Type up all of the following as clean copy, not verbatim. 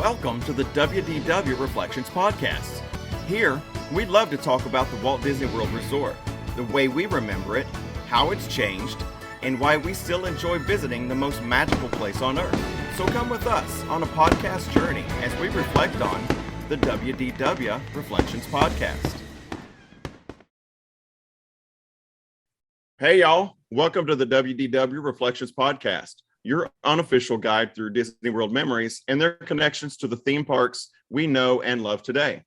Welcome to the WDW Reflections Podcast. Here, we'd love to talk about the Walt Disney World Resort, the way we remember it, how it's changed, and why we still enjoy visiting the most magical place on Earth. So come with us on a podcast journey as we reflect on the WDW Reflections Podcast. Hey y'all, welcome to the WDW Reflections Podcast, your unofficial guide through Disney World memories and their connections to the theme parks we know and love today.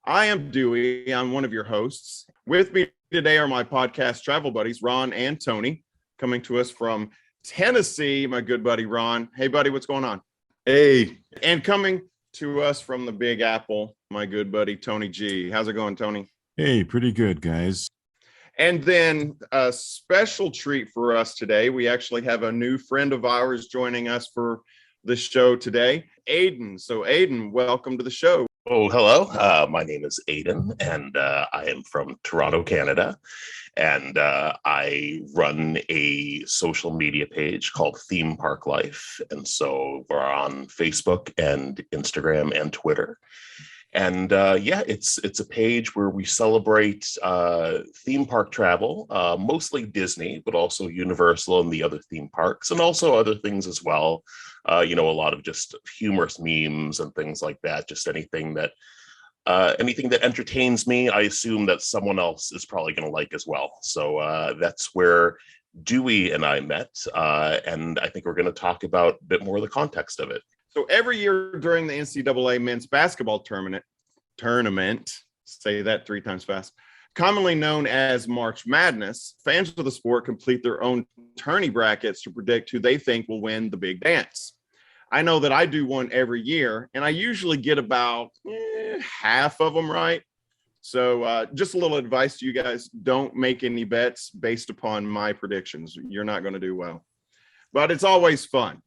I am Dewey. I'm one of your hosts. With me today are my podcast travel buddies, Ron and Tony, coming to us from Tennessee, my good buddy, Ron. Hey, buddy, what's going on? Hey. And coming to us from the Big Apple, my good buddy, Tony G. How's it going, Tony? Hey, pretty good, guys. And then a special treat for us today. We actually have a new friend of ours joining us for the show today, Aydin. So Aydin, welcome to the show. Oh, hello. My name is Aydin, and I am from Toronto, Canada. And I run a social media page called Theme ParkLife. And so we're on Facebook and Instagram and Twitter. And it's a page where we celebrate theme park travel, mostly Disney, but also Universal and the other theme parks, and also other things as well. A lot of just humorous memes and things like that. Just anything that entertains me, I assume that someone else is probably going to like as well. So that's where Dewey and I met, and I think we're going to talk about a bit more of the context of it. So every year during the NCAA men's basketball tournament, say that 3 times fast, commonly known as March Madness, fans of the sport complete their own tourney brackets to predict who they think will win the big dance. I know that I do one every year, and I usually get about half of them right. So just a little advice to you guys, don't make any bets based upon my predictions. You're not going to do well. But it's always fun.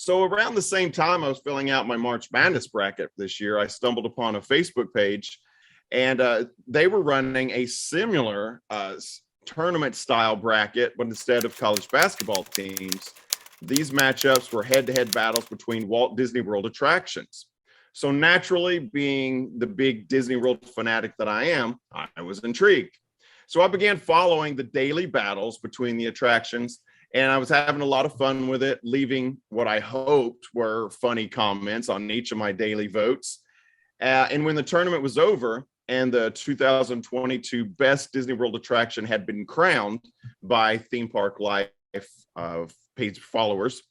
So around the same time I was filling out my March Madness bracket this year, I stumbled upon a Facebook page, and they were running a similar tournament-style bracket, but instead of college basketball teams, these matchups were head-to-head battles between Walt Disney World attractions. So naturally, being the big Disney World fanatic that I am, I was intrigued. So I began following the daily battles between the attractions, and I was having a lot of fun with it, leaving what I hoped were funny comments on each of my daily votes. And when the tournament was over and the 2022 Best Disney World Attraction had been crowned by Theme ParkLife page followers,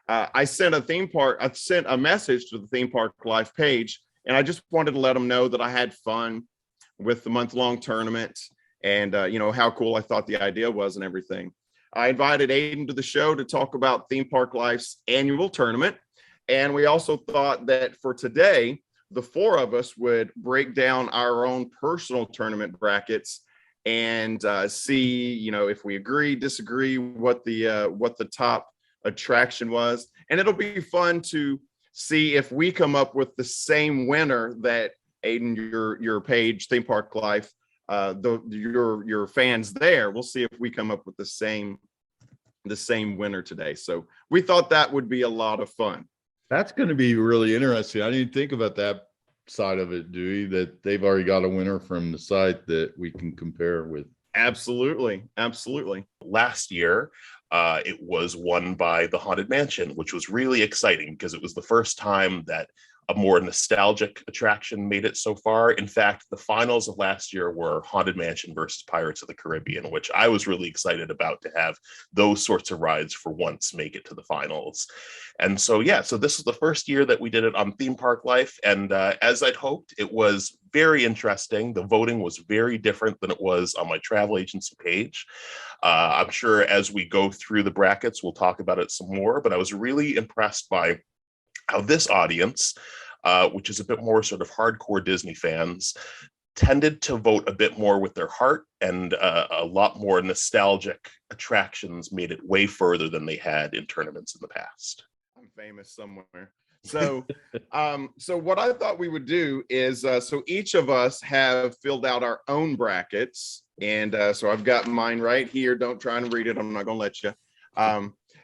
I sent a message to the Theme ParkLife page, and I just wanted to let them know that I had fun with the month-long tournament and, how cool I thought the idea was and everything. I invited Aydin to the show to talk about Theme ParkLife's annual tournament. And we also thought that for today, the 4 of us would break down our own personal tournament brackets and see, if we agree, disagree, what the top attraction was. And it'll be fun to see if we come up with the same winner that Aydin, your page, Theme ParkLife, your fans there. We'll see if we come up with the same winner today. So we thought that would be a lot of fun. That's going to be really interesting. I didn't think about that side of it, Dewey, that they've already got a winner from the site that we can compare with. Absolutely. Last year, it was won by the Haunted Mansion, which was really exciting because it was the first time that a more nostalgic attraction made it so far. In fact, the finals of last year were Haunted Mansion versus Pirates of the Caribbean, which I was really excited about, to have those sorts of rides for once make it to the finals. And so this is the first year that we did it on Theme ParkLife. And as I'd hoped, it was very interesting. The voting was very different than it was on my travel agency page. I'm sure as we go through the brackets, we'll talk about it some more, but I was really impressed by how this audience, which is a bit more sort of hardcore Disney fans, tended to vote a bit more with their heart, and a lot more nostalgic attractions made it way further than they had in tournaments in the past. I'm famous somewhere. So what I thought we would do is, so each of us have filled out our own brackets. And so I've got mine right here. Don't try and read it. I'm not going to let you.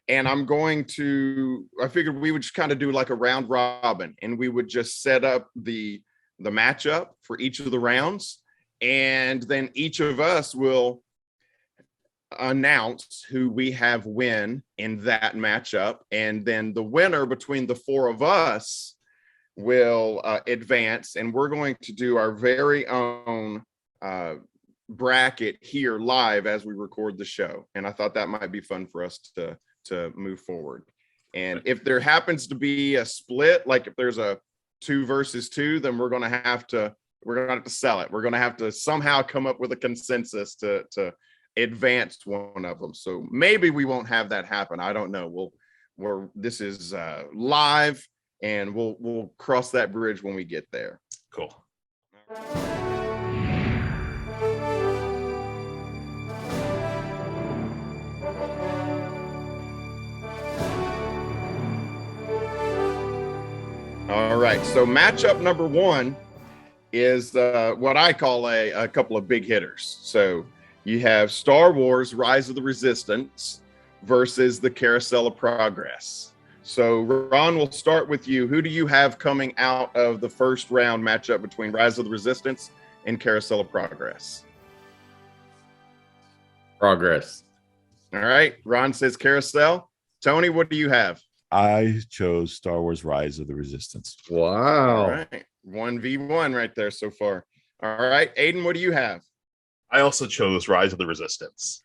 And I figured we would just kind of do like a round robin, and we would just set up the matchup for each of the rounds. And then each of us will announce who we have win in that matchup. And then the winner between the four of us will advance. And we're going to do our very own bracket here live as we record the show. And I thought that might be fun for us to move forward. And if there happens to be a split, like if there's a 2 versus 2, then we're going to have to sell it. We're going to have to somehow come up with a consensus to advance one of them. So maybe we won't have that happen. I don't know. This is live, and we'll cross that bridge when we get there. Cool. All right, so matchup number 1 is what I call a couple of big hitters. So you have Star Wars Rise of the Resistance versus the Carousel of Progress. So Ron, we'll start with you. Who do you have coming out of the first round matchup between Rise of the Resistance and Carousel of Progress? Progress. All right, Ron says Carousel. Tony, what do you have? I chose Star Wars Rise of the Resistance. Wow. All right, 1v1 right there so far. All right, Aydin, what do you have? I also chose Rise of the Resistance.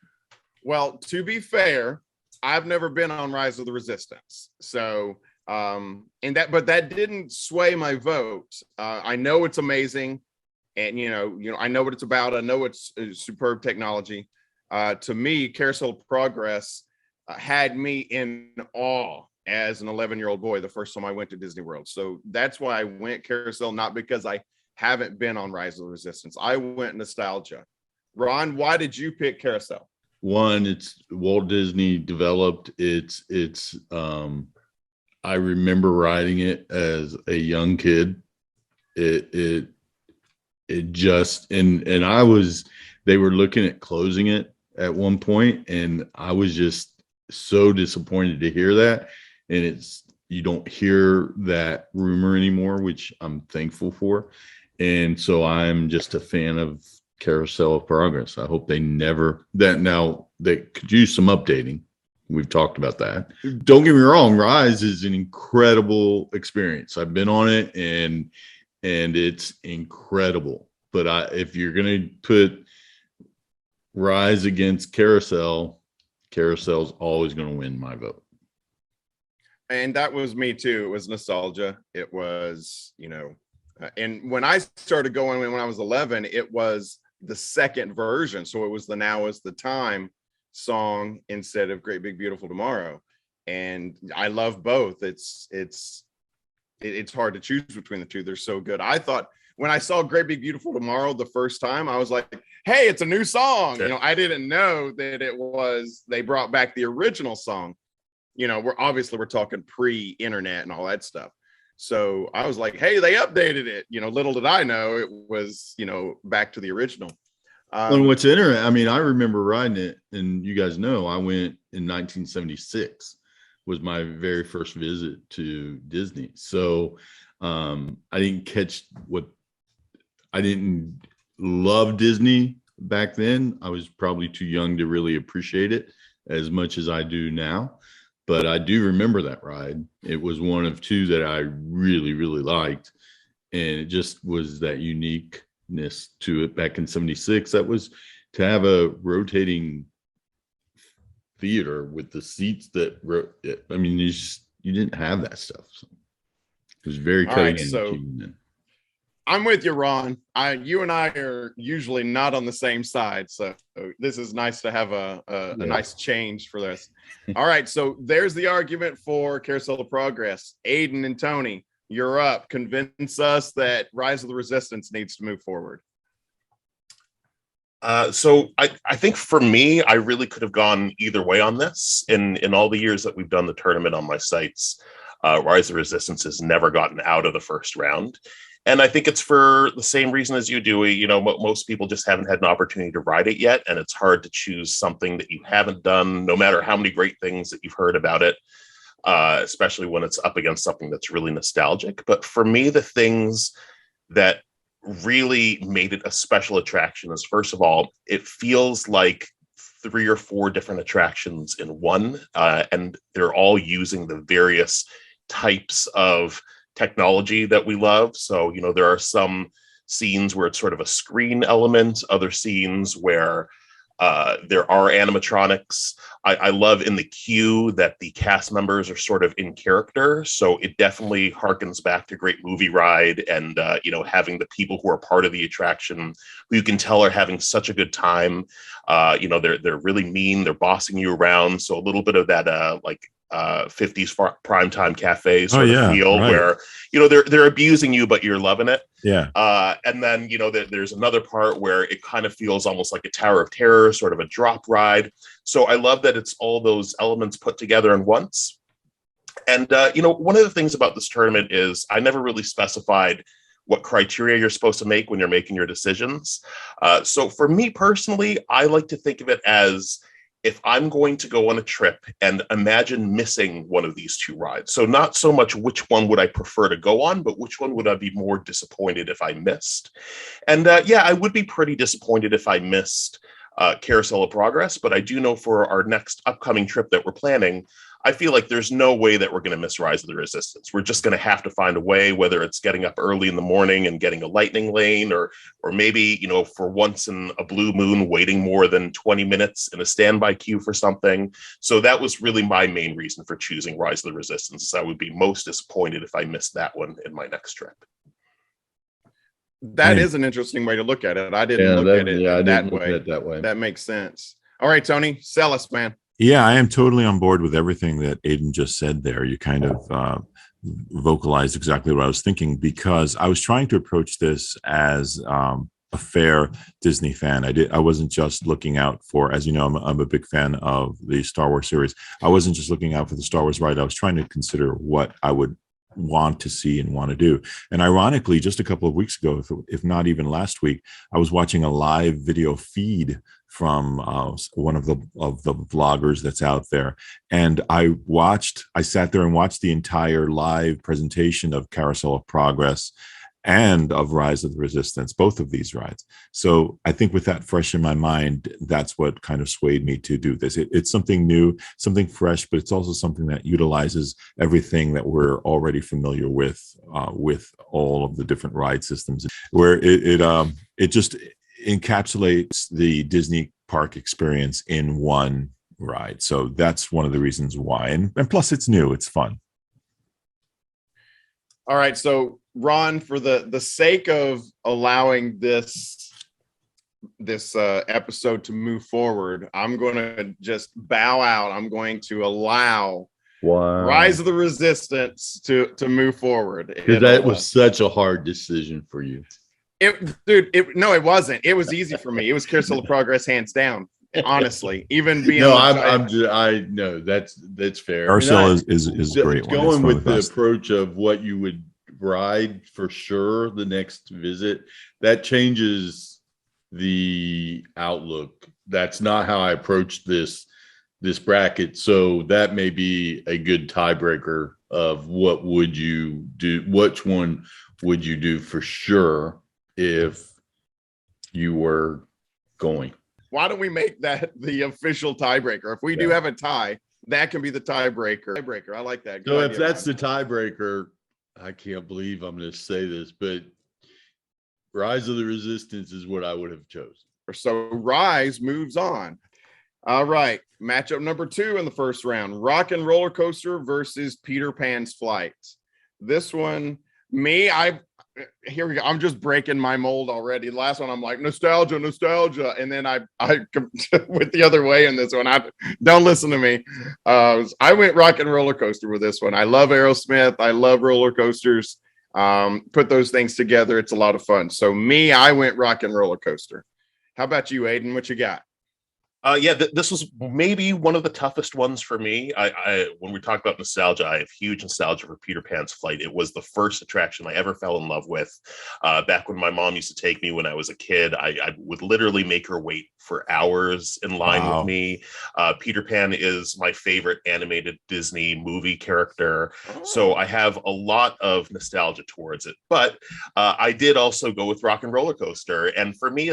Well, to be fair, I've never been on Rise of the Resistance. So, but that didn't sway my vote. I know it's amazing, and I know what it's about. I know it's superb technology. To me, Carousel of Progress had me in awe as an 11-year-old boy the first time I went to Disney World. So that's why I went Carousel, not because I haven't been on Rise of the Resistance. I went nostalgia. Ron, why did you pick Carousel? One, it's Walt Disney developed. It's I remember riding it as a young kid. It just, and they were looking at closing it at one point, and I was just so disappointed to hear that. And you don't hear that rumor anymore, which I'm thankful for. And so I'm just a fan of Carousel of Progress. I hope they could use some updating. We've talked about that. Don't get me wrong, Rise is an incredible experience. I've been on it, and it's incredible. But if you're going to put Rise against Carousel's always going to win my vote. And that was me too. It was nostalgia. It was, and when I started going when I was 11, it was the second version. So it was the Now Is the Time song instead of Great Big Beautiful Tomorrow. And I love both. It's hard to choose between the two. They're so good. I thought when I saw Great Big Beautiful Tomorrow the first time, I was like, hey, it's a new song. Sure. I didn't know that they brought back the original song. We're talking pre-internet and all that stuff. So I was like, hey, they updated it. Little did I know it was, back to the original. And what's interesting, I remember riding it, and you guys know I went in 1976 was my very first visit to Disney. So I didn't love Disney back then. I was probably too young to really appreciate it as much as I do now. But I do remember that ride. It was one of two that I really, really liked. And it just was that uniqueness to it back in 76. That was to have a rotating theater with the seats that, you didn't have that stuff. So it was very cutting edge. I'm with you, Ron. You and I are usually not on the same side, so this is nice to have a nice change for this. All right, so there's the argument for Carousel of Progress. Aydin and Tony, you're up. Convince us that Rise of the Resistance needs to move forward. So I think for me, I really could have gone either way on this. In all the years that we've done the tournament on my sites, Rise of the Resistance has never gotten out of the first round. And I think it's for the same reason as you do. You know, most people just haven't had an opportunity to ride it yet. And it's hard to choose something that you haven't done, no matter how many great things that you've heard about it, especially when it's up against something that's really nostalgic. But for me, the things that really made it a special attraction is, first of all, it feels like 3 or 4 different attractions in one, and they're all using the various types of technology that we love. So, you know, there are some scenes where it's sort of a screen element, other scenes where there are animatronics. I love in the queue that the cast members are sort of in character. So it definitely harkens back to Great Movie Ride, and, you know, having the people who are part of the attraction who you can tell are having such a good time. You know, they're really mean. They're bossing you around. So a little bit of that, 50s primetime cafe sort of feel, right, where, you know, they're abusing you, but you're loving it. Yeah. And then, you know, there's another part where it kind of feels almost like a Tower of Terror, sort of a drop ride. So I love that it's all those elements put together in once. And, you know, one of the things about this tournament is I never really specified what criteria you're supposed to make when you're making your decisions. So for me personally, I like to think of it as, if I'm going to go on a trip and imagine missing one of these 2 rides. So not so much which one would I prefer to go on, but which one would I be more disappointed if I missed? And yeah, I would be pretty disappointed if I missed Carousel of Progress, but I do know for our next upcoming trip that we're planning, I feel like there's no way that we're going to miss Rise of the Resistance. We're just going to have to find a way, whether it's getting up early in the morning and getting a lightning lane, or maybe, you know, for once in a blue moon, waiting more than 20 minutes in a standby queue for something. So that was really my main reason for choosing Rise of the Resistance. I would be most disappointed if I missed that one in my next trip. That is an interesting way to look at it. I didn't look at it that way. That makes sense. All right, Tony, sell us, man. Yeah, I am totally on board with everything that Aydin just said there. You kind of vocalized exactly what I was thinking, because I was trying to approach this as a fair Disney fan. I wasn't just looking out for, as you know, I'm a big fan of the Star Wars series. I wasn't just looking out for the Star Wars ride. I was trying to consider what I would want to see and want to do. And ironically, just a couple of weeks ago, if not even last week, I was watching a live video feed from one of the vloggers that's out there, and I sat there and watched the entire live presentation of Carousel of Progress and of Rise of the Resistance, both of these rides. So I think with that fresh in my mind, that's what kind of swayed me to do this. It's something new, something fresh, but it's also something that utilizes everything that we're already familiar with all of the different ride systems, where it just encapsulates the Disney park experience in one ride. So that's one of the reasons why. And plus it's new, it's fun. All right. So Ron, for the sake of allowing this episode to move forward, I'm going to just bow out. I'm going to allow Rise of the Resistance to move forward. Because that was such a hard decision for you. No, it wasn't. It was easy for me. It was Carousel of Progress, hands down. Honestly, even being I know that's fair. Carousel is great. Going with the approach of what you would ride for sure the next visit, that changes the outlook. That's not how I approached this bracket. So that may be a good tiebreaker of what would you do? Which one would you do for sure if you were going? Why don't we make that the official tiebreaker? If we do have a tie, that can be the tiebreaker. I like that. So if that's the tiebreaker, I can't believe I'm going to say this, but Rise of the Resistance is what I would have chosen. So Rise moves on. All right. Matchup number 2 in the first round, Rockin' Roller Coaster versus Peter Pan's Flight. This one, here we go. I'm just breaking my mold already. The last one, I'm like, nostalgia. And then I went the other way in this one. Don't listen to me. I went Rockin' Roller Coaster with this one. I love Aerosmith. I love roller coasters. Put those things together. It's a lot of fun. So I went Rockin' Roller Coaster. How about you, Aydin? What you got? This was maybe one of the toughest ones for me. When we talk about nostalgia, I have huge nostalgia for Peter Pan's Flight. It was the first attraction I ever fell in love with. Back when my mom used to take me when I was a kid, I would literally make her wait for hours in line with me. Peter Pan is my favorite animated Disney movie character, so I have a lot of nostalgia towards it. But I did also go with Rock and Roller Coaster, and for me,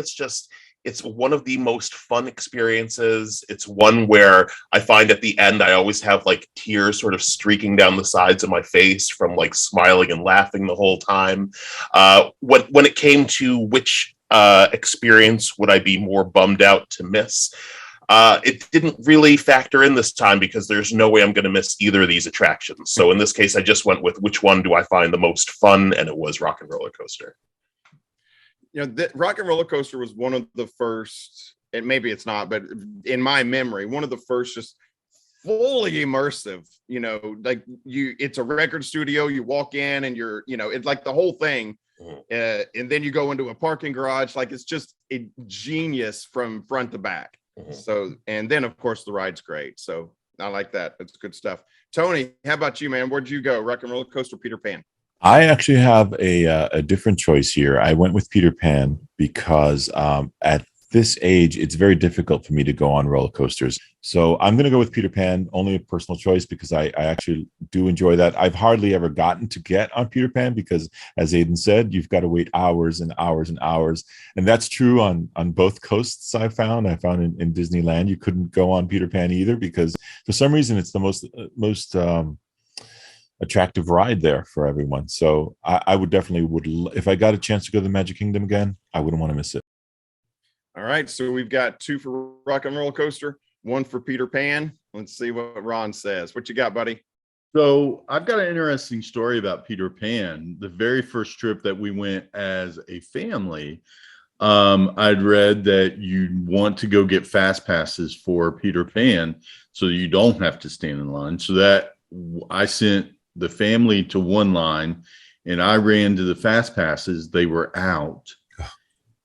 it's one of the most fun experiences. It's one where I find at the end, I always have like tears sort of streaking down the sides of my face from like smiling and laughing the whole time. When it came to which experience would I be more bummed out to miss, it didn't really factor in this time because there's no way I'm going to miss either of these attractions. So in this case, I just went with which one do I find the most fun, and it was Rock and Roller Coaster. Rock and Roller Coaster was one of the first, and maybe it's not, but in my memory, one of the first just fully immersive, it's a record studio. You walk in and it's like the whole thing. And then you go into a parking garage. Like, it's just a genius from front to back. So, and then of course the ride's great. So I like that. That's good stuff. Tony, how about you, man? Where'd you go? Rock and Roller Coaster, Peter Pan? I actually have a different choice here. I went with Peter Pan because at this age, it's very difficult for me to go on roller coasters. So I'm going to go with Peter Pan, only a personal choice, because I actually do enjoy that. I've hardly ever gotten to get on Peter Pan because, as Aydin said, you've got to wait hours and hours and hours. And that's true on both coasts. I found in Disneyland, you couldn't go on Peter Pan either because for some reason it's the most attractive ride there for everyone. So I would if I got a chance to go to the Magic Kingdom again, I wouldn't want to miss it. All right, so we've got 2 for Rock and Roller Coaster, 1 for Peter Pan. Let's see what Ron says. What you got, buddy? So I've got an interesting story about Peter Pan. The very first trip that we went as a family, I'd read that you want to go get fast passes for Peter Pan so you don't have to stand in line. So that I sent the family to one line and I ran to the fast passes. They were out.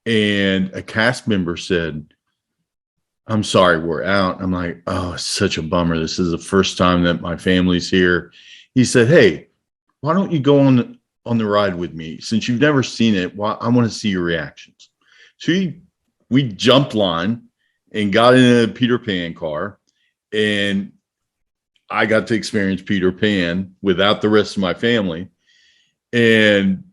And a cast member said, "I'm sorry, we're out." I'm like, "Oh, it's such a bummer. This is the first time that my family's here." He said, "Hey, why don't you go on the ride with me? Since you've never seen it, I want to see your reactions." So we jumped line and got in a Peter Pan car, and I got to experience Peter Pan without the rest of my family. And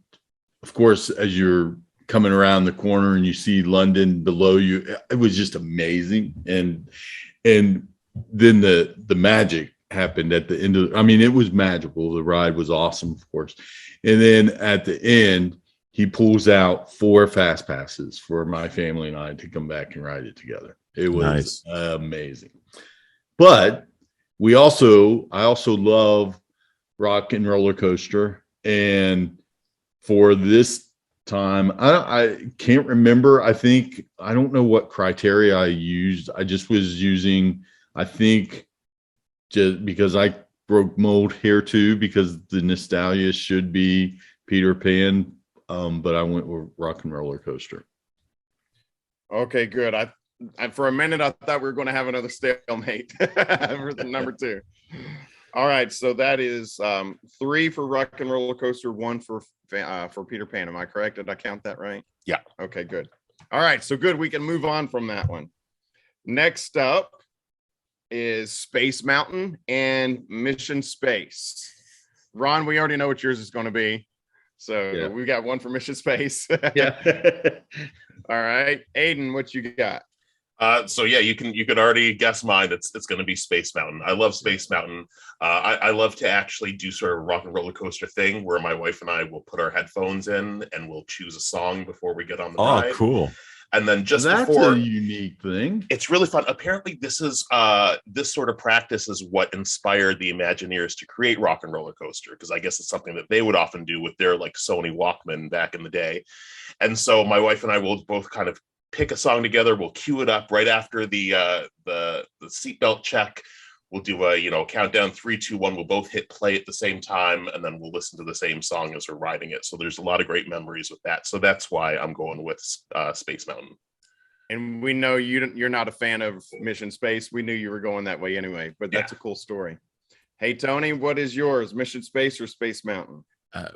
of course, as you're coming around the corner and you see London below you, it was just amazing. And then the magic happened at the end of, it was magical. The ride was awesome, of course. And then at the end, he pulls out 4 fast passes for my family and I to come back and ride it together. It was amazing. But I also love Rock and Roller Coaster. And for this time, I can't remember. I don't know what criteria I used. I just was using, I think, just because I broke mold here too, because the nostalgia should be Peter Pan. But I went with Rock and Roller Coaster. Okay, good. I for a minute I thought we were going to have another stalemate for the number 2. All right, so that is 3 for Rock and Roller Coaster, 1 for Peter Pan. Am I correct? Did I count that right? Yeah. Okay, good. All right, so good. We can move on from that one. Next up is Space Mountain and Mission Space. Ron, we already know what yours is going to be. So we got 1 for Mission Space. Yeah. All right, Aydin, what you got? You could already guess mine. It's going to be Space Mountain. I love Space Mountain. I love to actually do sort of rock and roller coaster thing where my wife and I will put our headphones in and we'll choose a song before we get on the ride. Oh, cool. And then that's a unique thing. It's really fun. Apparently, this sort of practice is what inspired the Imagineers to create Rock and Roller Coaster, because I guess it's something that they would often do with their like Sony Walkman back in the day. And so my wife and I will both kind of pick a song together. We'll cue it up right after the seatbelt check. We'll do a countdown 3, 2, 1. We'll both hit play at the same time, and then we'll listen to the same song as we're riding it. So there's a lot of great memories with that. So that's why I'm going with Space Mountain. And we know you're not a fan of Mission Space. We knew you were going that way anyway, but that's a cool story. Hey, Tony, what is yours? Mission Space or Space Mountain?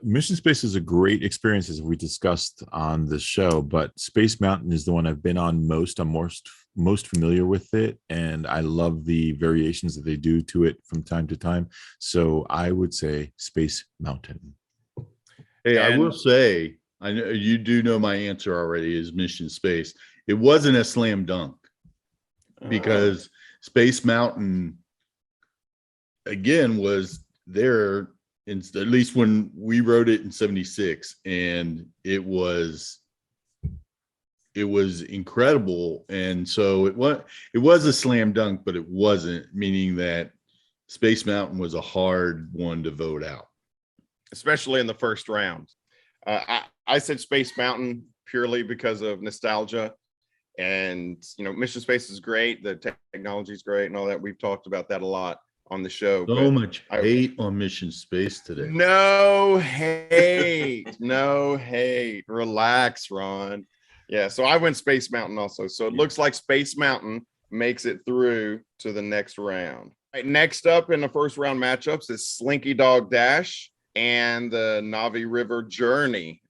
Mission Space is a great experience, as we discussed on the show, but Space Mountain is the one I've been on most. I'm most familiar with it, and I love the variations that they do to it from time to time. So I would say Space Mountain. Hey, I will say, I know you do know my answer already is Mission Space. It wasn't a slam dunk because Space Mountain, again, was there in, at least when we wrote it in 76, and it was incredible. And so it was a slam dunk, but it wasn't, meaning that Space Mountain was a hard one to vote out, especially in the first round. I said Space Mountain purely because of nostalgia. And, Mission Space is great. The technology is great and all that. We've talked about that a lot on the show. So much hate on Mission Space today. No hate. No hate. Relax, Ron. Yeah, so I went Space Mountain also. So it looks like Space Mountain makes it through to the next round. All right, next up in the first round matchups is Slinky Dog Dash and the Navi River Journey.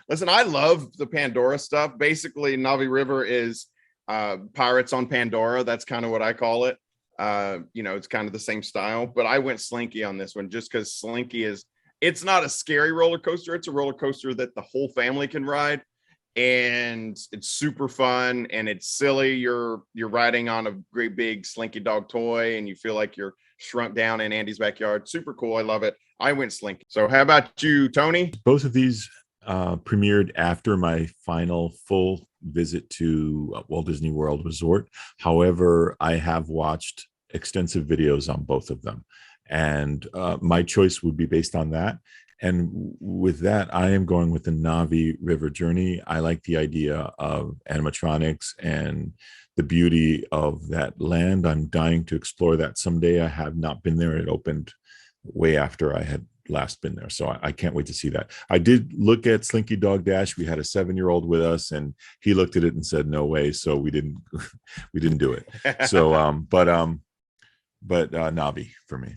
Listen, I love the Pandora stuff. Basically, Navi River is Pirates on Pandora. That's kind of what I call it. It's kind of the same style, but I went Slinky on this one just because Slinky it's not a scary roller coaster. It's a roller coaster that the whole family can ride, and it's super fun and it's silly. You're riding on a great big Slinky dog toy and you feel like you're shrunk down in Andy's backyard. Super cool. I love it. I went Slinky. So how about you, Tony? Both of these premiered after my final full visit to Walt Disney World Resort. However, I have watched extensive videos on both of them, and my choice would be based on that. And with that, I am going with the Navi River Journey. I like the idea of animatronics and the beauty of that land. I'm dying to explore that someday. I have not been there. It opened way after I had last been there, so I can't wait to see that. I did look at Slinky Dog Dash. We had a 7-year-old with us, and he looked at it and said no way, so we didn't do it. So but Navi for me.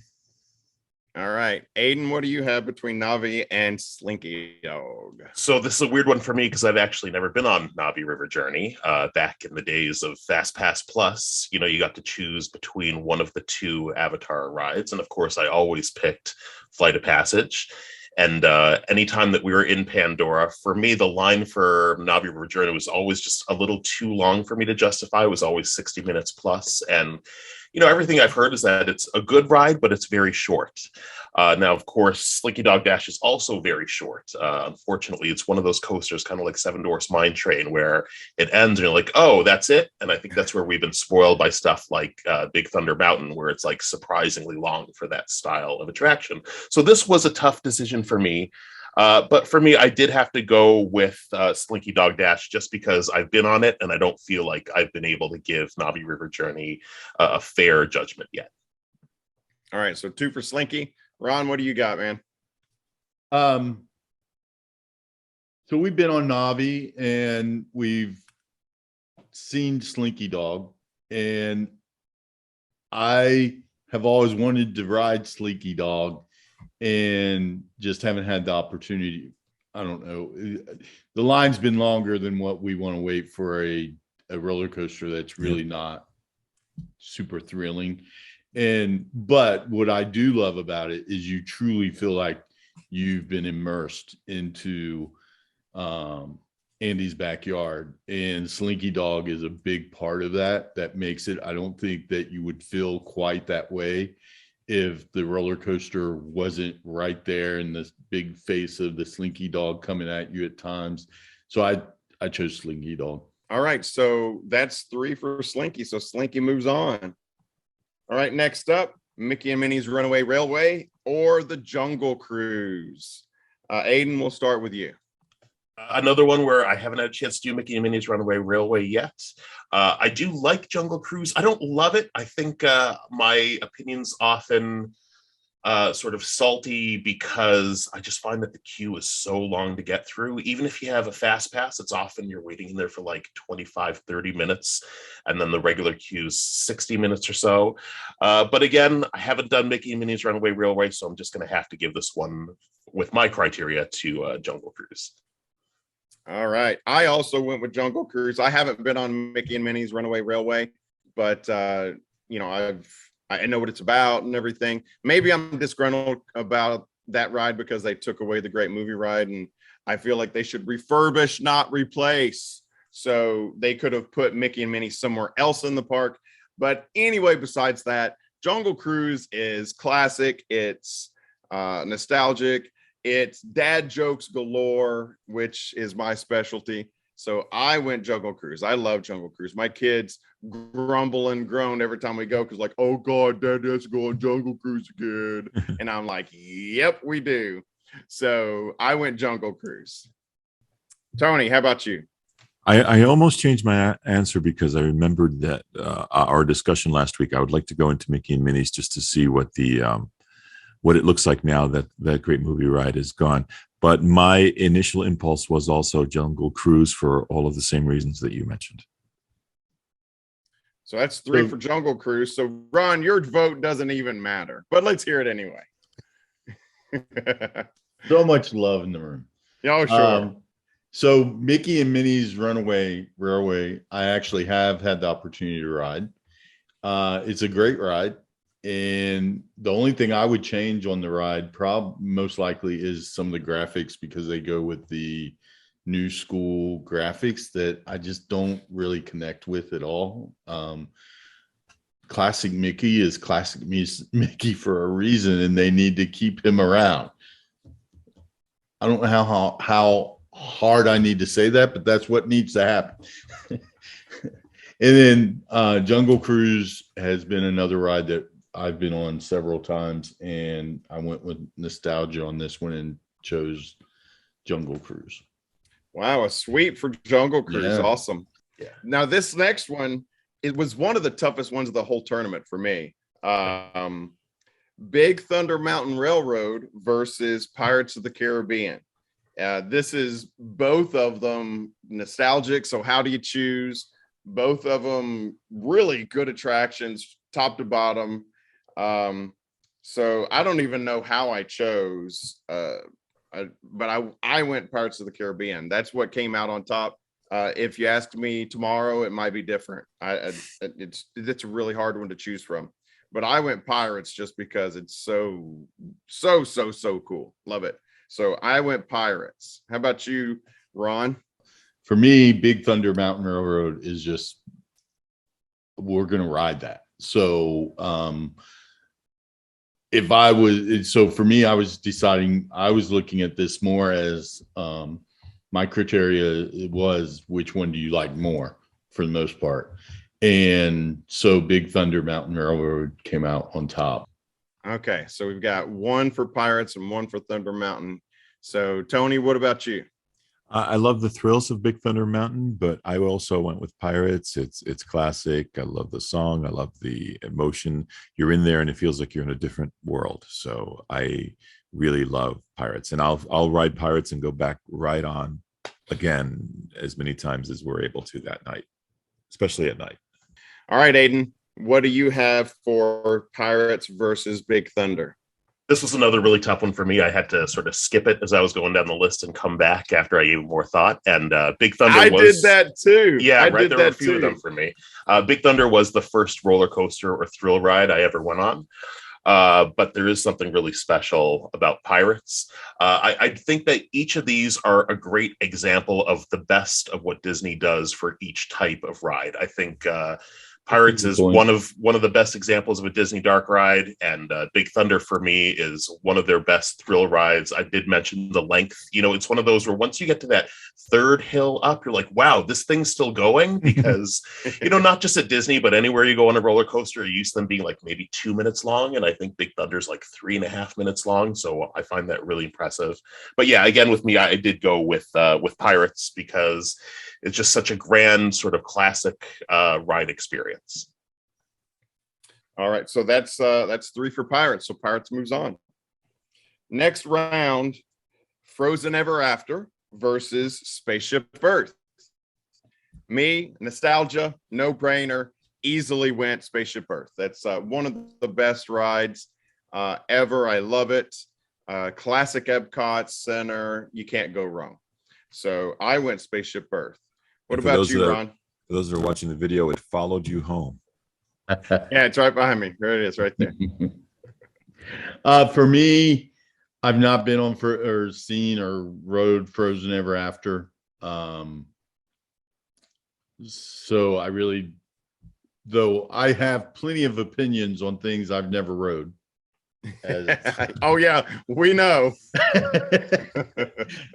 All right, Aydin, what do you have between Navi and Slinky Dog? So this is a weird one for me because I've actually never been on Navi River Journey. Back in the days of Fast Pass Plus, you got to choose between one of the two Avatar rides. And of course, I always picked Flight of Passage. And anytime that we were in Pandora, for me, the line for Navi River Journey was always just a little too long for me to justify. It was always 60 minutes plus. And everything I've heard is that it's a good ride, but it's very short. Now, of course, Slinky Dog Dash is also very short. Unfortunately, it's one of those coasters, kind of like Seven Dwarfs Mine Train, where it ends and you're like, oh, that's it? And I think that's where we've been spoiled by stuff like Big Thunder Mountain, where it's like surprisingly long for that style of attraction. So this was a tough decision for me. But for me, I did have to go with Slinky Dog Dash just because I've been on it and I don't feel like I've been able to give Navi River Journey a fair judgment yet. All right, so 2 for Slinky. Ron, what do you got, man? So we've been on Navi and we've seen Slinky Dog, and I have always wanted to ride Slinky Dog and just haven't had the opportunity. I don't know. The line's been longer than what we want to wait for a roller coaster that's really not super thrilling. But what I do love about it is you truly feel like you've been immersed into Andy's backyard, and Slinky Dog is a big part of that. That makes it, I don't think that you would feel quite that way if the roller coaster wasn't right there in this big face of the Slinky Dog coming at you at times. So I chose Slinky Dog. All right, so that's 3 for Slinky. So Slinky moves on. All right, next up, Mickey and Minnie's Runaway Railway or the Jungle Cruise. Aydin, we'll start with you. Another one where I haven't had a chance to do Mickey and Minnie's Runaway Railway yet. I do like Jungle Cruise. I don't love it. I think my opinions often sort of salty because I just find that the queue is so long to get through. Even if you have a fast pass, it's often you're waiting in there for like 25, 30 minutes. And then the regular queue is 60 minutes or so. But again, I haven't done Mickey and Minnie's Runaway Railway, so I'm just going to have to give this one with my criteria to Jungle Cruise. All right. I also went with Jungle Cruise. I haven't been on Mickey and Minnie's Runaway Railway, but you know, I know what it's about and everything. Maybe I'm disgruntled about that ride because they took away the great movie ride, and I feel like they should refurbish, not replace. So they could have put Mickey and Minnie somewhere else in the park. But anyway, besides that, Jungle Cruise is classic. It's nostalgic. It's dad jokes galore, which is my specialty. So I went Jungle Cruise. I love Jungle Cruise. My kids grumble and groan every time we go because, like, oh God, Dad has to go on Jungle Cruise again. And I'm like, yep, we do. So I went Jungle Cruise. Tony, how about you? I almost changed my answer because I remembered that our discussion last week. I would like to go into Mickey and Minnie's just to see what what it looks like now that that great movie ride is gone. But my initial impulse was also Jungle Cruise for all of the same reasons that you mentioned. So that's 3 for Jungle Cruise. So Ron, your vote doesn't even matter, but let's hear it anyway. So much love in the room. Oh, sure. So Mickey and Minnie's Runaway Railway, I actually have had the opportunity to ride. It's a great ride. And the only thing I would change on the ride most likely is some of the graphics, because they go with the new school graphics that I just don't really connect with at all. Classic Mickey is classic Mickey for a reason, and they need to keep him around. I don't know how hard I need to say that, but that's what needs to happen. And then Jungle Cruise has been another ride that I've been on several times, and I went with nostalgia on this one and chose Jungle Cruise. Wow, a sweep for Jungle Cruise. Yeah. Awesome. Yeah. Now, this next one, it was one of the toughest ones of the whole tournament for me. Big Thunder Mountain Railroad versus Pirates of the Caribbean. This is both of them nostalgic. So how do you choose? Both of them really good attractions, top to bottom. So I don't even know how I chose, but I went Pirates of the Caribbean. That's what came out on top. If you asked me tomorrow, it might be different. It's a really hard one to choose from, but I went Pirates just because it's so cool. Love it. So I went Pirates. How about you, Ron? For me, Big Thunder Mountain Railroad is just, we're going to ride that. So, for me, I was deciding, I was looking at this more as my criteria. It was, which one do you like more for the most part? And so Big Thunder Mountain Railroad came out on top. Okay, so we've got 1 for Pirates and 1 for Thunder Mountain. So Tony, what about you? I love the thrills of Big Thunder Mountain, but I also went with Pirates. It's classic. I love the song. I love the emotion. You're in there and it feels like you're in a different world. So I really love Pirates, and I'll ride Pirates and go back right on again as many times as we're able to that night, especially at night. All right, Aydin, what do you have for Pirates versus Big Thunder? This was another really tough one for me. I had to sort of skip it as I was going down the list and come back after I gave more thought. And Big Thunder I did that too. Yeah, right. There were a few of them for me. Big Thunder was the first roller coaster or thrill ride I ever went on. But there is something really special about Pirates. I think that each of these are a great example of the best of what Disney does for each type of ride. I think Pirates is one of the best examples of a Disney dark ride, and Big Thunder for me is one of their best thrill rides. I did mention the length. You know, it's one of those where once you get to that third hill up, you're like, wow, this thing's still going, because, you know, not just at Disney, but anywhere you go on a roller coaster, you're used to them being like maybe 2 minutes long. And I think Big Thunder's like 3.5 minutes long. So I find that really impressive. But yeah, again, with me, I did go with Pirates because it's just such a grand sort of classic ride experience. All right, so that's 3 for Pirates. So Pirates moves on. Next round, Frozen Ever After versus Spaceship Earth. Me, nostalgia, no brainer, easily went Spaceship Earth. That's one of the best rides ever. I love it. Classic Epcot Center. You can't go wrong. So I went Spaceship Earth. What about you, Ron? For those that are watching the video, it followed you home. Yeah, it's right behind me. There it is, right there. For me, I've not been on or seen or rode Frozen Ever After. So I really, though I have plenty of opinions on things I've never rode. Oh yeah, we know.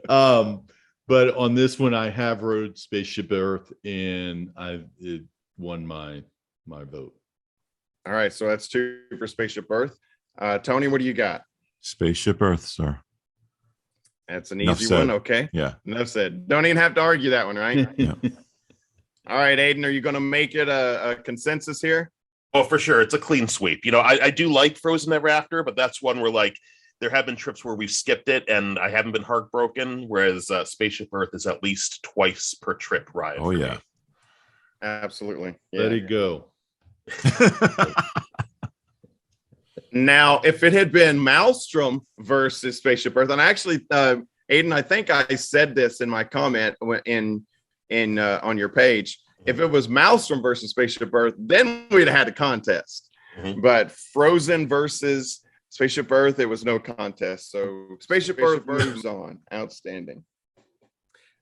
But on this one, I have rode Spaceship Earth, and it won my vote. All right, so that's 2 for Spaceship Earth. Tony, what do you got? Spaceship Earth, sir. That's an easy one. Okay. Yeah. Enough said. Don't even have to argue that one, right? Yeah. All right, Aydin, are you going to make it a consensus here? Oh, for sure. It's a clean sweep. I do like Frozen Ever After, but that's one where like there have been trips where we've skipped it and I haven't been heartbroken, whereas Spaceship Earth is at least twice per trip ride. Oh, yeah. Me. Absolutely. Yeah. Let it go. Now, if it had been Maelstrom versus Spaceship Earth, and actually, Aydin, I think I said this in my comment in on your page. If it was Maelstrom versus Spaceship Earth, then we'd have had a contest. Mm-hmm. But Frozen versus Spaceship Earth, it was no contest. So Spaceship Earth moves on. Outstanding.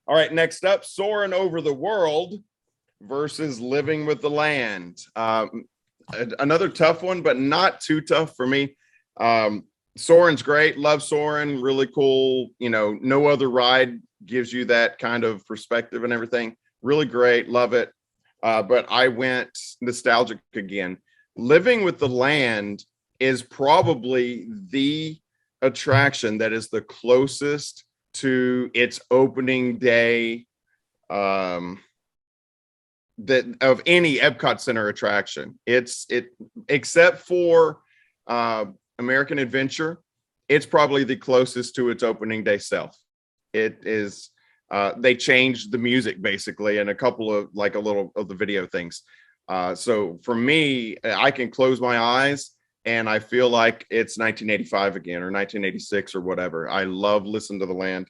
All right, next up, Soaring Over the World versus Living with the Land. Another tough one, but not too tough for me. Soaring's great. Love Soaring. Really cool. No other ride gives you that kind of perspective and everything. Really great. Love it. But I went nostalgic again. Living with the Land is probably the attraction that is the closest to its opening day that of any Epcot Center attraction. It except for American Adventure, it's probably the closest to its opening day self. It is. They changed the music basically and a couple of a little of the video things. So for me, I can close my eyes and I feel like it's 1985 again or 1986 or whatever. I love Listen to the Land.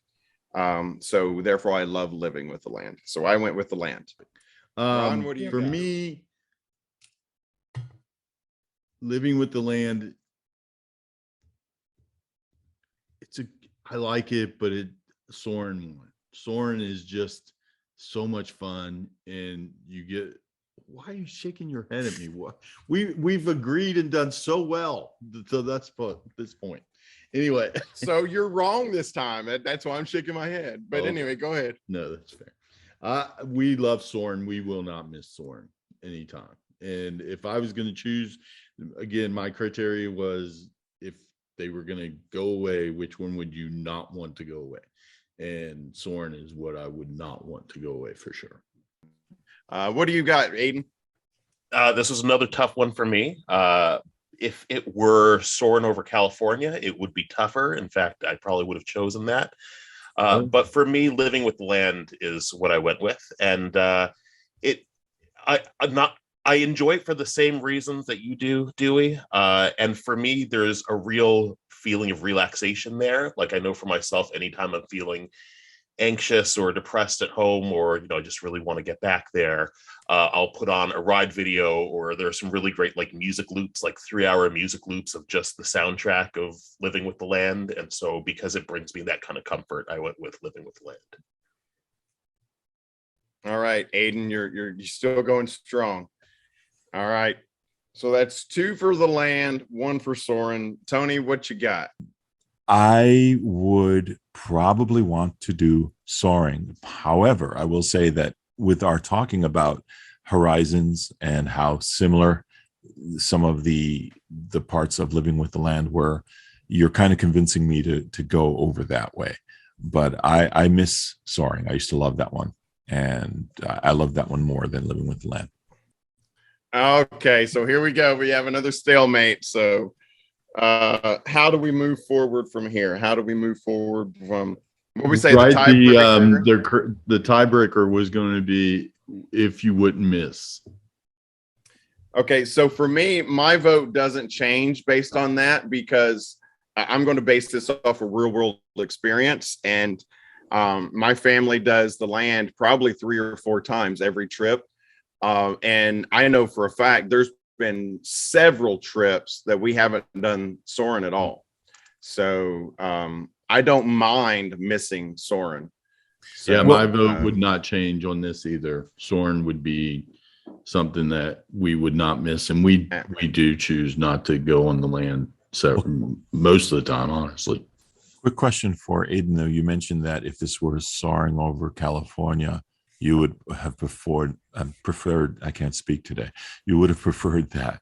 So therefore I love Living with the Land. So I went with the Land. Ron, what do you got? Me, Living with the Land, I like it, but Soaring is just so much fun, and you get. Why are you shaking your head at me? We've agreed and done so well, so that's this point. Anyway, so you're wrong this time. That's why I'm shaking my head. But anyway, go ahead. No, that's fair. We love Soaring. We will not miss Soaring anytime. And if I was going to choose, again, my criteria was if they were going to go away, which one would you not want to go away? And Soaring is what I would not want to go away for sure. What do you got, Aydin? This was another tough one for me. If it were Soaring over California, it would be tougher. In fact, I probably would have chosen that. But for me, Living with the Land is what I went with. And I enjoy it for the same reasons that you do, Dewey. And for me, there's a real feeling of relaxation there. Like I know for myself, anytime I'm feeling anxious or depressed at home, or I just really want to get back there, I'll put on a ride video, or there are some really great music loops, 3-hour music loops of just the soundtrack of Living with the Land. And so because it brings me that kind of comfort, I went with Living with the Land. All right, Aydin, you're still going strong. All right, so that's 2 for the Land, 1 for Soaring. Tony, what you got? I would probably want to do Soaring. However, I will say that with our talking about Horizons and how similar some of the parts of Living with the Land were, you're kind of convincing me to go over that way. But I miss Soaring. I used to love that one. And I love that one more than Living with the Land. Okay, so here we go. We have another stalemate. So how do we move forward from here? How do we move forward from what we say? Right. The tiebreaker? The tiebreaker was going to be if you wouldn't miss. Okay, so for me, my vote doesn't change based on that because I'm going to base this off a real world experience. And my family does the land probably 3 or 4 times every trip. And I know for a fact there's been several trips that we haven't done Soaring at all. So I don't mind missing Soaring. So, Yeah, my vote would not change on this either. Soaring would be something that we would not miss, and we do choose not to go on the land. So most of the time, honestly. Quick question for Aydin, though. You mentioned that if this were soaring over California, you would have preferred, I can't speak today. You would have preferred that.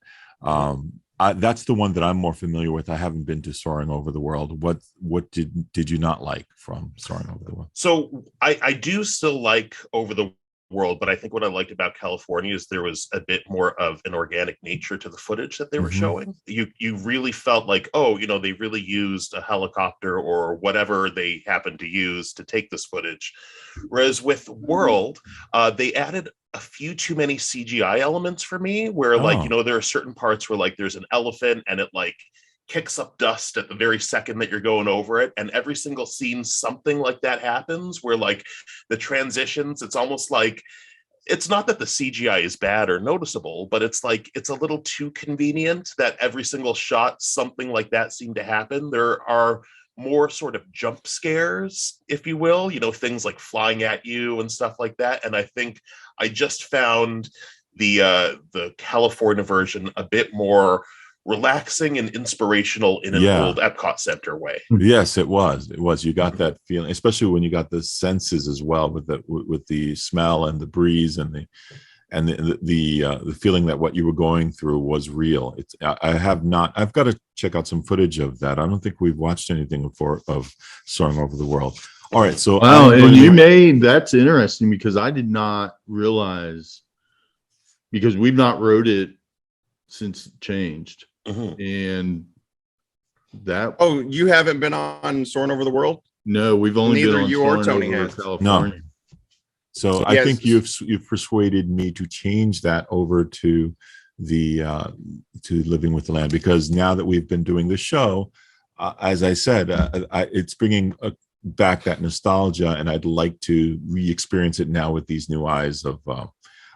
That's the one that I'm more familiar with. I haven't been to Soaring Over the World. What did you not like from Soaring Over the World? So I do still like Over the World, but I think what I liked about California is there was a bit more of an organic nature to the footage that they were showing. You really felt like, oh, they really used a helicopter or whatever they happened to use to take this footage. Whereas with World, they added a few too many CGI elements for me, where there are certain parts where there's an elephant and it kicks up dust at the very second that you're going over it, and every single scene something like that happens where the transitions, it's almost like, it's not that the CGI is bad or noticeable, but it's it's a little too convenient that every single shot something like that seemed to happen. There are more sort of jump scares, if you will, things like flying at you and stuff like that. And I think I just found the California version a bit more relaxing and inspirational in an old Epcot Center way. Yes, it was. You got that feeling, especially when you got the senses as well, with the smell and the breeze and the feeling that what you were going through was real. I've got to check out some footage of that. I don't think we've watched anything before of Soaring Over the World. All right, so that's interesting because I did not realize, because we've not rode it since it changed. And that you haven't been on Soaring Over the World? No, we've only Neither been on you or Soaring Tony over has. California. No. So I think you've persuaded me to change that over to the to Living with the Land, because now that we've been doing the show, as I said, it's bringing back that nostalgia, and I'd like to re-experience it now with these new eyes of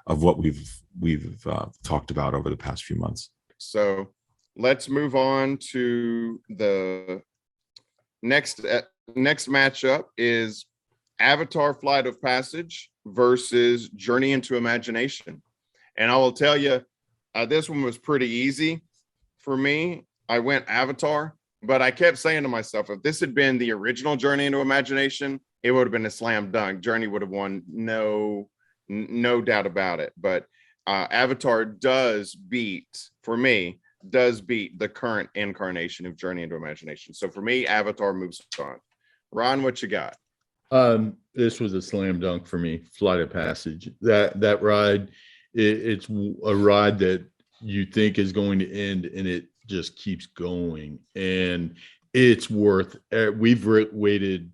what we've talked about over the past few months. So let's move on to the next matchup is Avatar Flight of Passage versus Journey into Imagination. And I will tell you, this one was pretty easy for me. I went Avatar, but I kept saying to myself, if this had been the original Journey into Imagination, it would have been a slam dunk. Journey would have won, no doubt about it. But Avatar does beat the current incarnation of Journey into Imagination. So for me, Avatar moves on. Ron, what you got? This was a slam dunk for me. Flight of Passage. That ride, it's a ride that you think is going to end, and it just keeps going. And it's worth. We've waited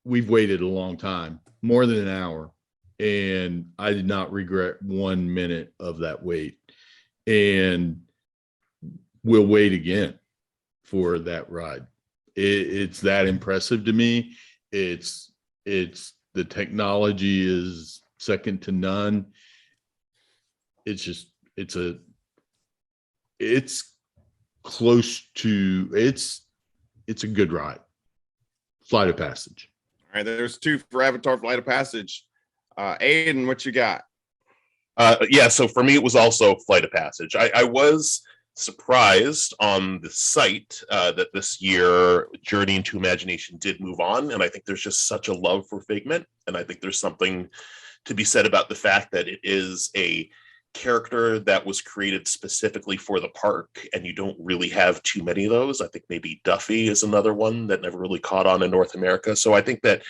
a long time, more than an hour, and I did not regret 1 minute of that wait. And we'll wait again for that ride. It's that impressive to me. It's the technology is second to none. It's close to it's a good ride. Flight of Passage. All right, there's 2 for Avatar Flight of Passage. Aydin, what you got? So for me, it was also Flight of Passage. I was surprised on the site that this year Journey into Imagination did move on, and I think there's just such a love for Figment, and I think there's something to be said about the fact that it is a character that was created specifically for the park, and you don't really have too many of those. I think maybe Duffy is another one that never really caught on in North America. So I think that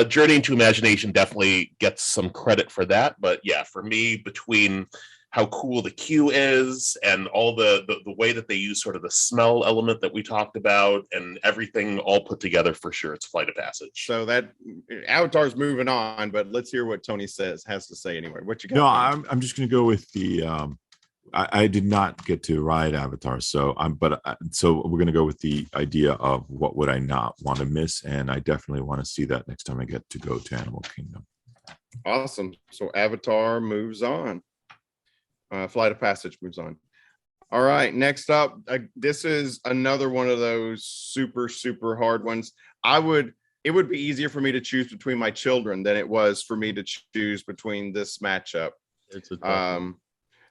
Journey into Imagination definitely gets some credit for that. But yeah, for me, between how cool the queue is, and all the way that they use sort of the smell element that we talked about, and everything all put together. For sure, it's Flight of Passage. So that Avatar's moving on, but let's hear what Tony has to say anyway. What you got? No, I'm just going to go with the. I did not get to ride Avatar, so so we're going to go with the idea of what would I not want to miss, and I definitely want to see that next time I get to go to Animal Kingdom. Awesome. So Avatar moves on. Flight of Passage moves on. All right. Next up, this is another one of those super, super hard ones. It would be easier for me to choose between my children than it was for me to choose between this matchup. It's a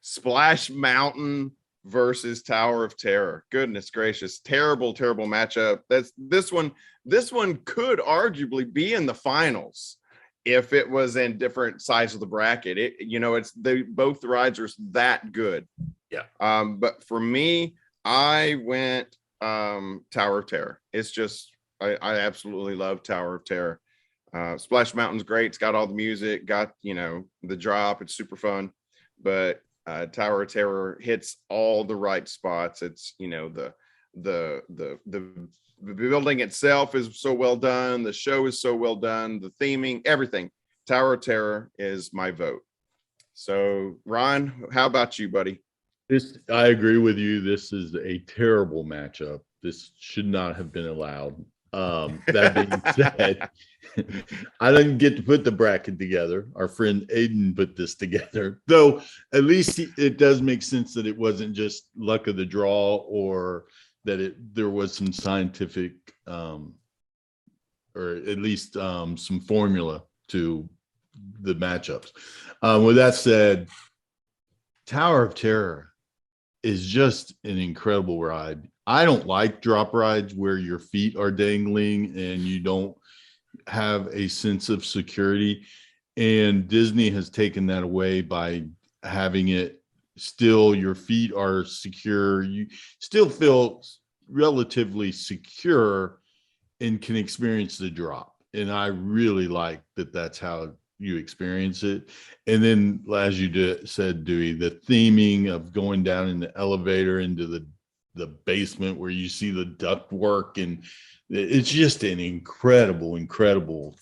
Splash Mountain versus Tower of Terror. Goodness gracious. Terrible, terrible matchup. This one could arguably be in the finals if it was in different sides of the bracket. Both rides are that good. Yeah. But for me, I went Tower of Terror. It's just I absolutely love Tower of Terror. Splash Mountain's great. It's got all the music, got the drop. It's super fun. But Tower of Terror hits all the right spots. It's the building itself is so well done. The show is so well done. The theming, everything. Tower of Terror is my vote. So, Ron, how about you, buddy? I agree with you. This is a terrible matchup. This should not have been allowed. That being said, I didn't get to put the bracket together. Our friend Aydin put this together, though at least it does make sense that it wasn't just luck of the draw, or that there was some scientific or at least some formula to the matchups. With that said, Tower of Terror is just an incredible ride. I don't like drop rides where your feet are dangling and you don't have a sense of security. And Disney has taken that away by having it still, your feet are secure. You still feel relatively secure and can experience the drop. And I really like that that's how you experience it. And then, as you said, Dewey, the theming of going down in the elevator into the basement where you see the duct work, and it's just an incredible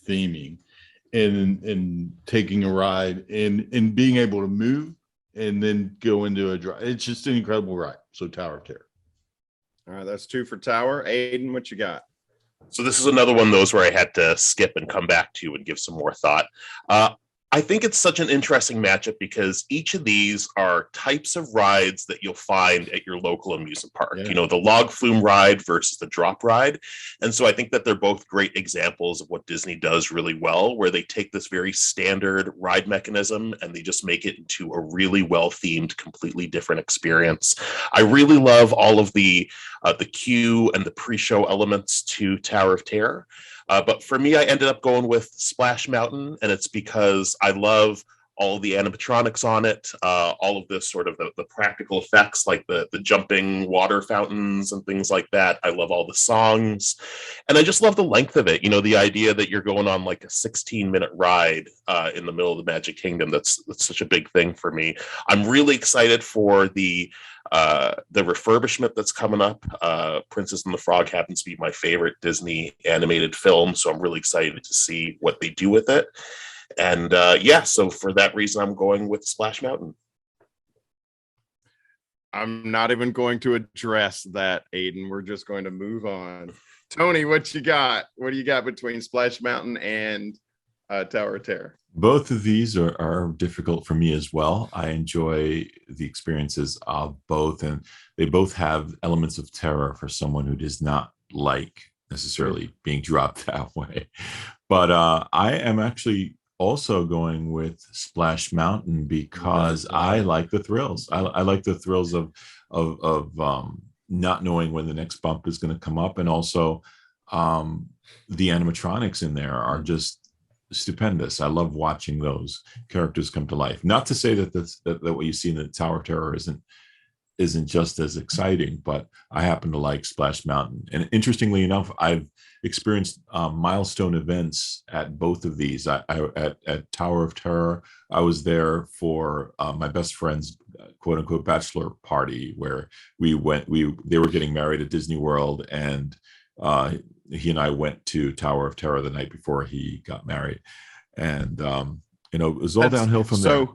theming, and taking a ride and being able to move and then go into a drive. It's just an incredible ride. So Tower of Terror. All right, that's 2 for Tower. Aydin, what you got? So this is another one of those where I had to skip and come back to and give some more thought. I think it's such an interesting matchup because each of these are types of rides that you'll find at your local amusement park. Yeah. The log flume ride versus the drop ride. And so I think that they're both great examples of what Disney does really well, where they take this very standard ride mechanism and they just make it into a really well-themed, completely different experience. I really love all of the queue and the pre-show elements to Tower of Terror. But for me, I ended up going with Splash Mountain, and it's because I love all the animatronics on it, all of this sort of the practical effects, like the jumping water fountains and things like that. I love all the songs, and I just love the length of it. The idea that you're going on like a 16-minute ride in the middle of the Magic Kingdom, that's such a big thing for me. I'm really excited for the refurbishment that's coming up. Princess and the Frog happens to be my favorite Disney animated film, so I'm really excited to see what they do with it. And so for that reason, I'm going with Splash Mountain. I'm not even going to address that, Aydin. We're just going to move on. Tony, what you got? What do you got between Splash Mountain and Tower of Terror? Both of these are difficult for me as well. I enjoy the experiences of both, and they both have elements of terror for someone who does not like necessarily being dropped that way. But I am actually also going with Splash Mountain because I like the thrills. I like the thrills of not knowing when the next bump is going to come up, and also the animatronics in there are just stupendous. I love watching those characters come to life. Not to say that what you see in the Tower of Terror isn't isn't just as exciting, but I happen to like Splash Mountain. And interestingly enough, I've experienced milestone events at both of these. At Tower of Terror, I was there for my best friend's quote unquote bachelor party, where they were getting married at Disney World, and he and I went to Tower of Terror the night before he got married. And it was all downhill from there.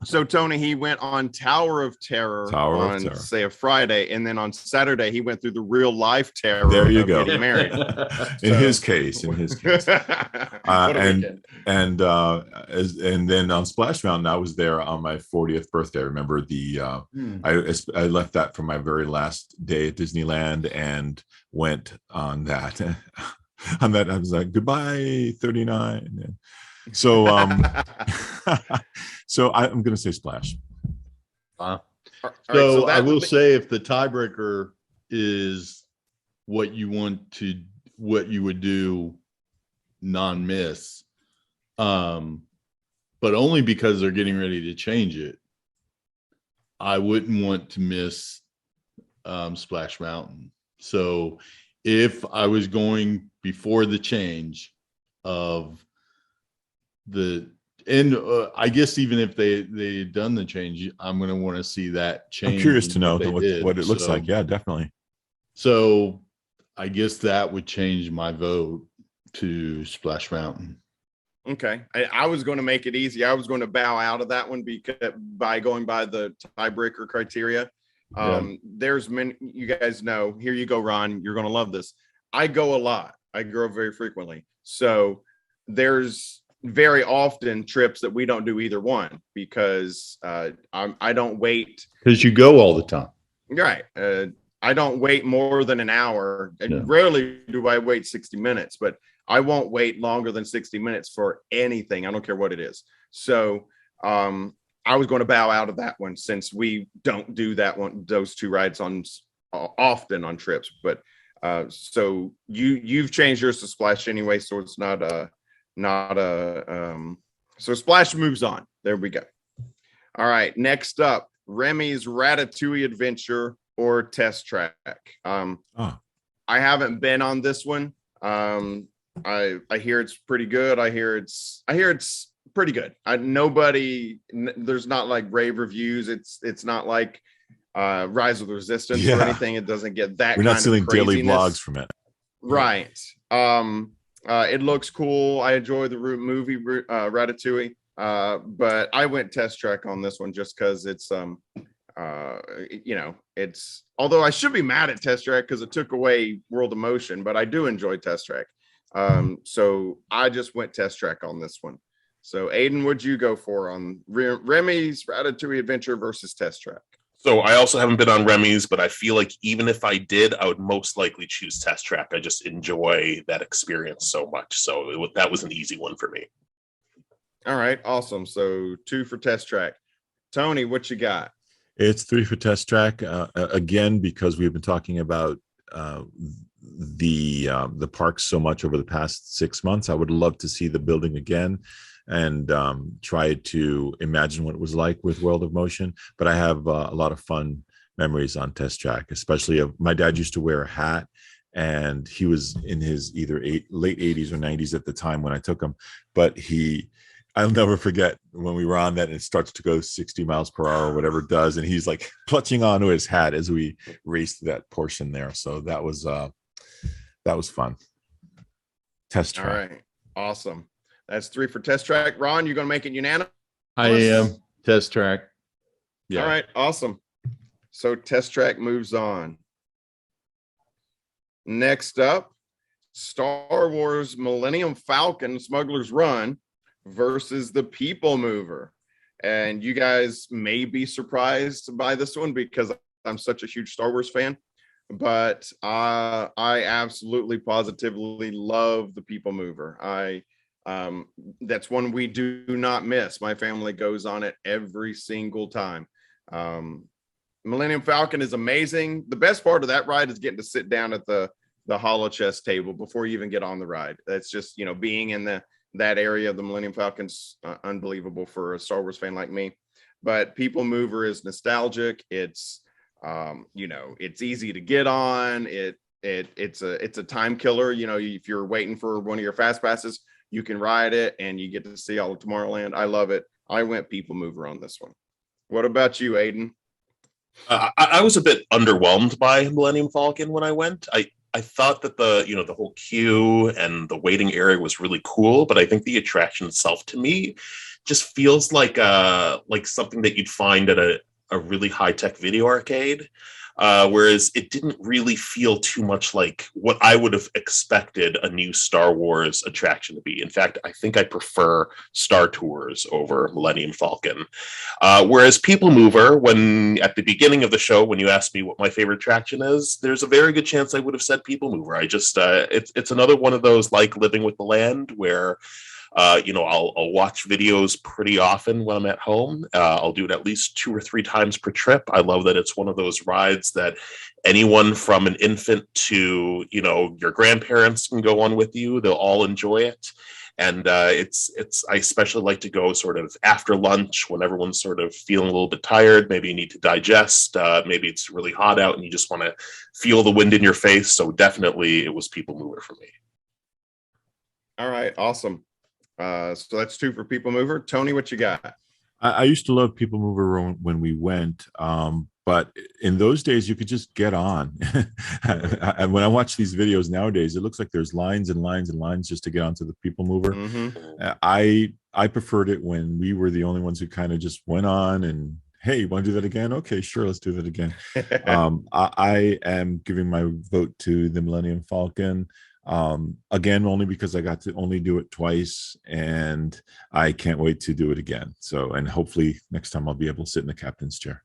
So Tony, he went on Tower of Terror say a Friday, and then on Saturday he went through the real life terror. There you go. Getting married. In his case. And then on Splash Mountain, I was there on my 40th birthday. I remember I left that for my very last day at Disneyland and went on that. On that, I was like, goodbye, 39. So so I'm going to say Splash. So I will say, if the tiebreaker is what you would do non-miss, but only because they're getting ready to change it, I wouldn't want to miss Splash Mountain. So if I was going before the change of I guess even if they done the change, I'm going to want to see that change. I'm curious to know what it looks like. Yeah, definitely. So I guess that would change my vote to Splash Mountain. Okay. I was going to make it easy. I was going to bow out of that one by going by the tiebreaker criteria. There's many, you guys know, here you go, Ron, you're going to love this. I go a lot. I go very frequently. So there's very often trips that we don't do either one because I don't wait. Because you go all the time. Right. I don't wait more than an hour. And rarely do I wait 60 minutes, but I won't wait longer than 60 minutes for anything. I don't care what it is. So I was going to bow out of that one since we don't do those two rides often on trips. But so you've changed yours to Splash anyway, so it's so Splash moves on. There we go. All right, next up, Remy's Ratatouille Adventure or Test Track. I haven't been on this one. I hear it's pretty good. I hear it's pretty good. There's not like rave reviews. It's not like Rise of the Resistance or anything. It doesn't get that. We're not stealing daily vlogs from it. Right. It looks cool. I enjoy the movie Ratatouille, but I went Test Track on this one just because it's it's, although I should be mad at Test Track because it took away World of Motion, but I do enjoy Test Track. So I just went Test Track on this one. So Aydin, what'd you go for on Remy's Ratatouille Adventure versus Test Track? So I also haven't been on Remy's, but I feel like even if I did, I would most likely choose Test Track. I just enjoy that experience so much. So that was an easy one for me. All right, awesome. So 2 for Test Track. Tony, what you got? It's 3 for Test Track. Again, because we've been talking about the parks so much over the past 6 months, I would love to see the building again and try to imagine what it was like with World of Motion. But I have a lot of fun memories on Test Track, especially my dad used to wear a hat, and he was in his either late 80s or 90s at the time when I took him. But I'll never forget when we were on that and it starts to go 60 miles per hour or whatever it does. And he's like clutching onto his hat as we raced that portion there. So that was fun. Test Track. All right. Awesome. That's 3 for Test Track. Ron, you're going to make it unanimous? I am. Test Track. Yeah. All right. Awesome. So Test Track moves on. Next up, Star Wars Millennium Falcon Smuggler's Run versus the People Mover. And you guys may be surprised by this one because I'm such a huge Star Wars fan, but I absolutely positively love the People Mover. That's one we do not miss. My family goes on it every single time. Millennium Falcon is amazing. The best part of that ride is getting to sit down at the hollow chest table before you even get on the ride. That's just, being in that area of the Millennium Falcon's unbelievable for a Star Wars fan like me. but People Mover is nostalgic. It's it's easy to get on. It's a time killer. If you're waiting for one of your fast passes, you can ride it and you get to see all of Tomorrowland. I love it. I went People Mover on this one. What about you, Aydin? I was a bit underwhelmed by Millennium Falcon when I went. I thought that the whole queue and the waiting area was really cool, but I think the attraction itself to me just feels like something that you'd find at a really high-tech video arcade. Whereas it didn't really feel too much like what I would have expected a new Star Wars attraction to be. In fact, I think I prefer Star Tours over Millennium Falcon. Whereas People Mover, when at the beginning of the show, when you asked me what my favorite attraction is, there's a very good chance I would have said People Mover. I just, it's another one of those like Living with the Land where I'll watch videos pretty often when I'm at home. I'll do it at least 2 or 3 times per trip. I love that it's one of those rides that anyone from an infant to, your grandparents can go on with you. They'll all enjoy it. And I especially like to go sort of after lunch when everyone's sort of feeling a little bit tired. Maybe you need to digest. Maybe it's really hot out and you just want to feel the wind in your face. So definitely it was People Mover for me. All right. Awesome. So that's 2 for People Mover. Tony, what you got? I used to love People Mover when we went, but in those days you could just get on. And when I watch these videos nowadays, it looks like there's lines and lines and lines just to get onto the People Mover. Mm-hmm. I preferred it when we were the only ones who kind of just went on and, hey, you want to do that again? Okay, sure, let's do that again. I am giving my vote to the Millennium Falcon. Again, only because I got to only do it twice and I can't wait to do it again. So, and hopefully next time I'll be able to sit in the captain's chair.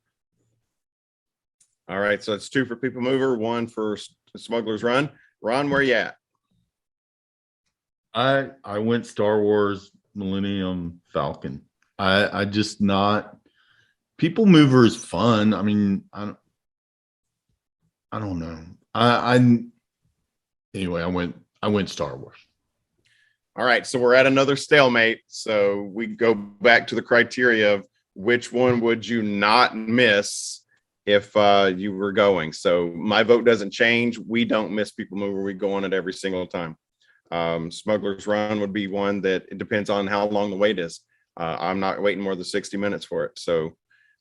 All right. So it's 2 for People Mover, 1 for Smuggler's Run. Ron, where you at? I went Star Wars Millennium Falcon. I just not People Mover is fun. I mean, I don't know. Anyway, I went Star Wars. All right, so we're at another stalemate. So we go back to the criteria of which one would you not miss if you were going. So my vote doesn't change. We don't miss People Mover. We go on it every single time. Smuggler's Run would be one that it depends on how long the wait is. I'm not waiting more than 60 minutes for it. So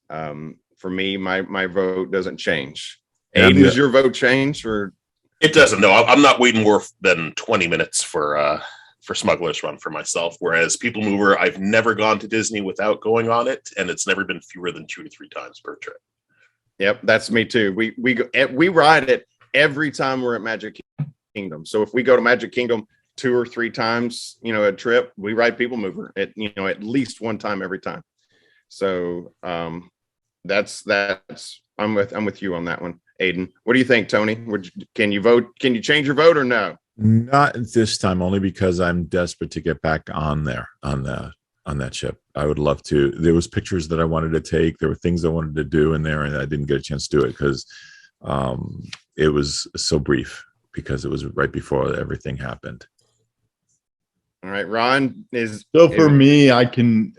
for me, my vote doesn't change. Aydin, does your vote change or? It doesn't. No, I'm not waiting more than 20 minutes for Smuggler's Run for myself. Whereas People Mover, I've never gone to Disney without going on it, and it's never been fewer than 2 to 3 times per trip. Yep, that's me too. We ride it every time we're at Magic Kingdom. So if we go to Magic Kingdom 2 or 3 times, a trip, we ride People Mover at least one time every time. So that's I'm with you on that one. Aydin, what do you think, Tony? Can you vote? Can you change your vote or no? Not this time, only because I'm desperate to get back on there on that ship. I would love to. There was pictures that I wanted to take. There were things I wanted to do in there, and I didn't get a chance to do it because it was so brief because it was right before everything happened. All right, Ron for me, I could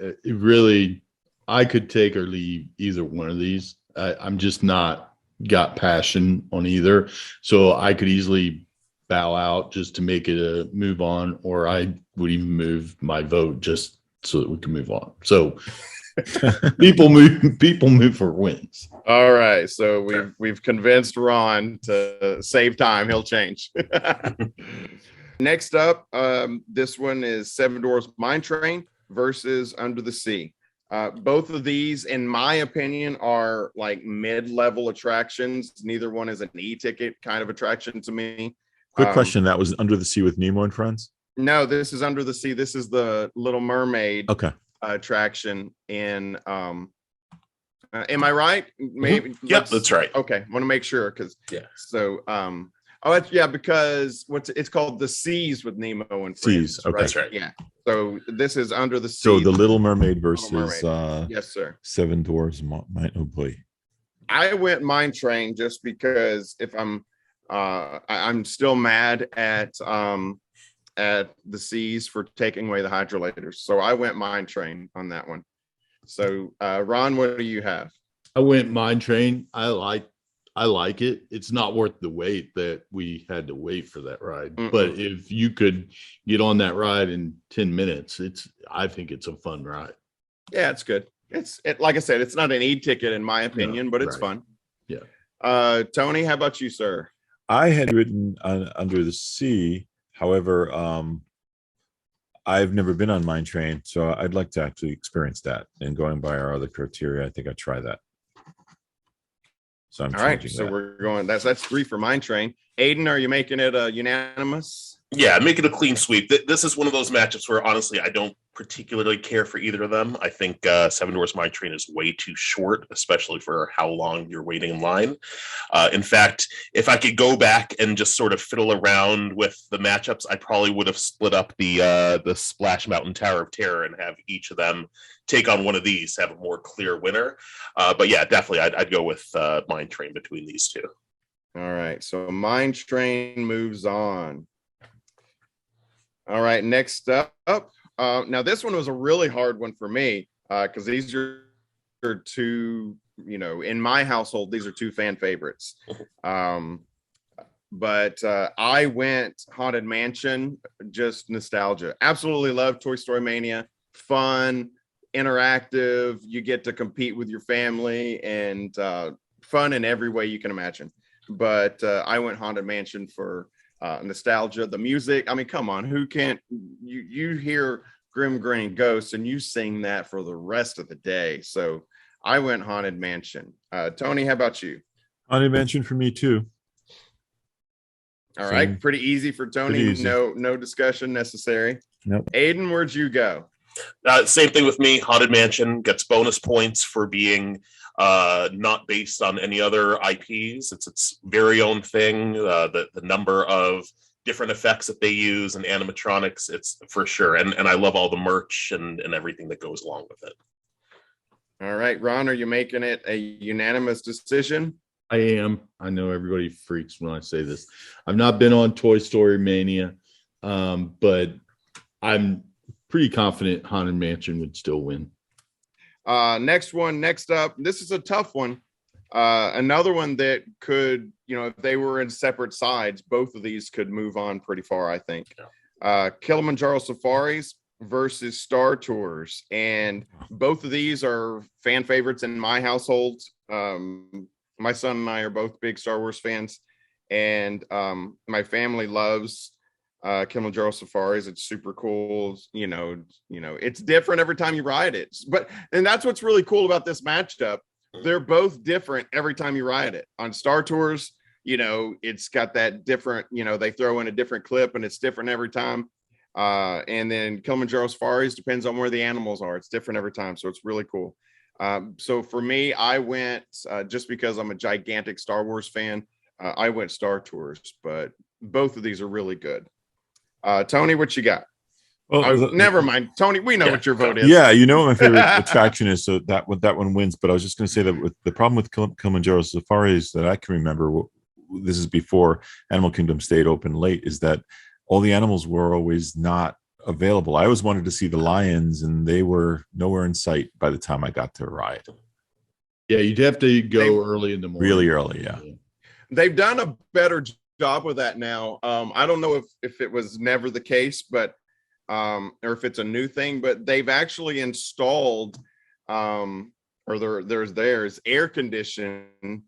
take or leave either one of these. I'm just not got passion on either, so I could easily bow out just to make it a move on, or I would even move my vote just so that we can move on. So People Mover wins. All right, so we've convinced Ron to save time. He'll change. Next up, this one is Seven Dwarfs Mine Train versus Under the Sea. Both of these, in my opinion, are like mid-level attractions. Neither one is an e-ticket kind of attraction to me. Quick question: that was Under the Sea with Nemo and Friends? No, this is Under the Sea. This is the Little Mermaid attraction. In am I right? Maybe. Yep, that's right. Okay, want to make sure because So because it's called The Seas with Nemo and Friends. Seas. Okay, right? That's right. Yeah. So this is Under the Sea. So the Little Mermaid versus yes, sir. Seven Dwarfs Mine. Oh boy. I went Mine Train just because if I'm still mad at The Seas for taking away the hydrolators. So I went Mine Train on that one. So, Ron, what do you have? I went Mine Train. I like it. It's not worth the wait that we had to wait for that ride. Mm-mm. But if you could get on that ride in 10 minutes, I think it's a fun ride. Yeah, it's good. Like I said, it's not an e-ticket in my opinion, but it's right. fun. Yeah. Tony, how about you, sir? I had written Under the Sea. However, I've never been on Mine Train, so I'd like to actually experience that. And going by our other criteria, I think I'd try that. So I'm all right. changing So that. we're going. That's 3 for Mine Train. Aydin, are you making it unanimous? Yeah, make it a clean sweep. This is one of those matchups where honestly I don't particularly care for either of them. I think Seven Dwarfs Mine Train is way too short, especially for how long you're waiting in line. In fact, if I could go back and just sort of fiddle around with the matchups, I probably would have split up the Splash Mountain Tower of Terror and have each of them take on one of these, have a more clear winner. But yeah, definitely I'd go with Mine Train between these two. All right. So Mine Train moves on. All right, next up. Now this one was a really hard one for me because these are two, in my household, these are two fan favorites. But I went Haunted Mansion, just nostalgia. Absolutely love Toy Story Mania. Fun, interactive. You get to compete with your family and fun in every way you can imagine. But I went Haunted Mansion for nostalgia, the music. I mean, come on, who can't you hear Grim Grinning Ghosts and you sing that for the rest of the day? So I went Haunted Mansion. Tony, how about you? Haunted Mansion for me too. All right, pretty easy for Tony. Easy. No discussion necessary. Nope. Aydin, where'd you go? Same thing with me. Haunted Mansion gets bonus points for being not based on any other IPs. It's its very own thing. The number of different effects that they use and animatronics, it's for sure. And I love all the merch and everything that goes along with it. All right, Ron, are you making it a unanimous decision? I am. I know everybody freaks when I say this. I've not been on Toy Story Mania, but I'm pretty confident Haunted Mansion would still win. Next up, this is a tough one. Another one that could, if they were in separate sides, both of these could move on pretty far, I think. Kilimanjaro Safaris versus Star Tours. And both of these are fan favorites in my household. My son and I are both big Star Wars fans. And my family loves Kilimanjaro Safaris. It's super cool. It's different every time you ride it. And that's what's really cool about this matchup. They're both different every time you ride it. On Star Tours, it's got that different, they throw in a different clip and it's different every time. And then Kilimanjaro Safaris depends on where the animals are. It's different every time. So it's really cool. So for me, I went just because I'm a gigantic Star Wars fan. I went Star Tours, but both of these are really good. Tony, what you got? Well, never mind, Tony. We know what your vote is. Yeah, what my favorite attraction is, so that one wins. But I was just going to say that with the problem with Kilimanjaro Safaris that I can remember, this is before Animal Kingdom stayed open late, is that all the animals were always not available. I always wanted to see the lions, and they were nowhere in sight by the time I got to ride. Yeah, you'd have to go early in the morning. Really early, yeah. They've done a better job with that now. I don't know if it was never the case, but or if it's a new thing, but they've actually installed there's air conditioning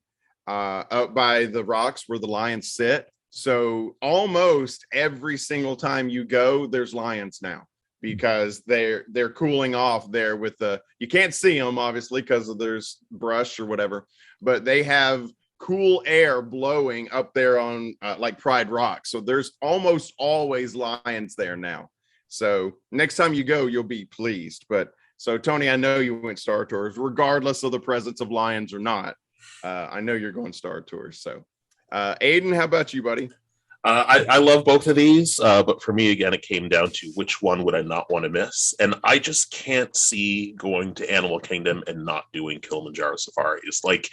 up by the rocks where the lions sit. So almost every single time you go, there's lions now because they're cooling off there with you can't see them obviously because there's brush or whatever, but they have cool air blowing up there on like Pride Rock. So there's almost always lions there now. So next time you go, you'll be pleased. But so Tony, I know you went Star Tours, regardless of the presence of lions or not. I know you're going Star Tours. So Aydin, how about you, buddy? I love both of these, but for me, again, it came down to which one would I not want to miss. And I just can't see going to Animal Kingdom and not doing Kilimanjaro Safaris. Like,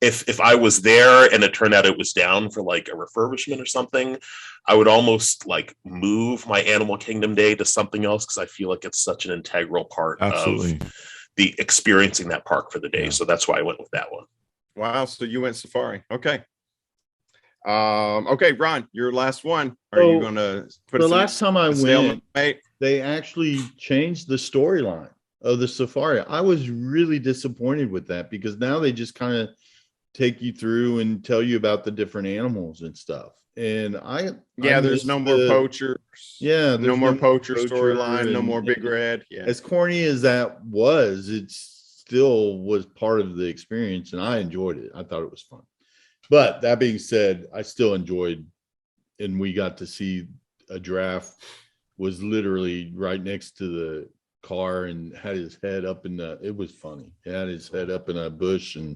if I was there and it turned out it was down for like a refurbishment or something, I would almost like move my Animal Kingdom day to something else because I feel like it's such an integral part Absolutely. of the experiencing that park for the day. Yeah. So that's why I went with that one. Wow. So you went safari. Okay. Okay, Ron, your last one. Are So, you going to put The last time I went, stalemate? they actually changed the storyline of the safari. I was really disappointed with that because now they just kind of take you through and tell you about the different animals and stuff. And There's no more poachers. Yeah, No more poacher poacher storyline. No and- more Big Red. Yeah. As corny as that was, it still was part of the experience, and I enjoyed it. I thought it was fun. But that being said, I still enjoyed, and we got to see a giraffe was literally right next to the car and had his head up it was funny. He had his head up in a bush, and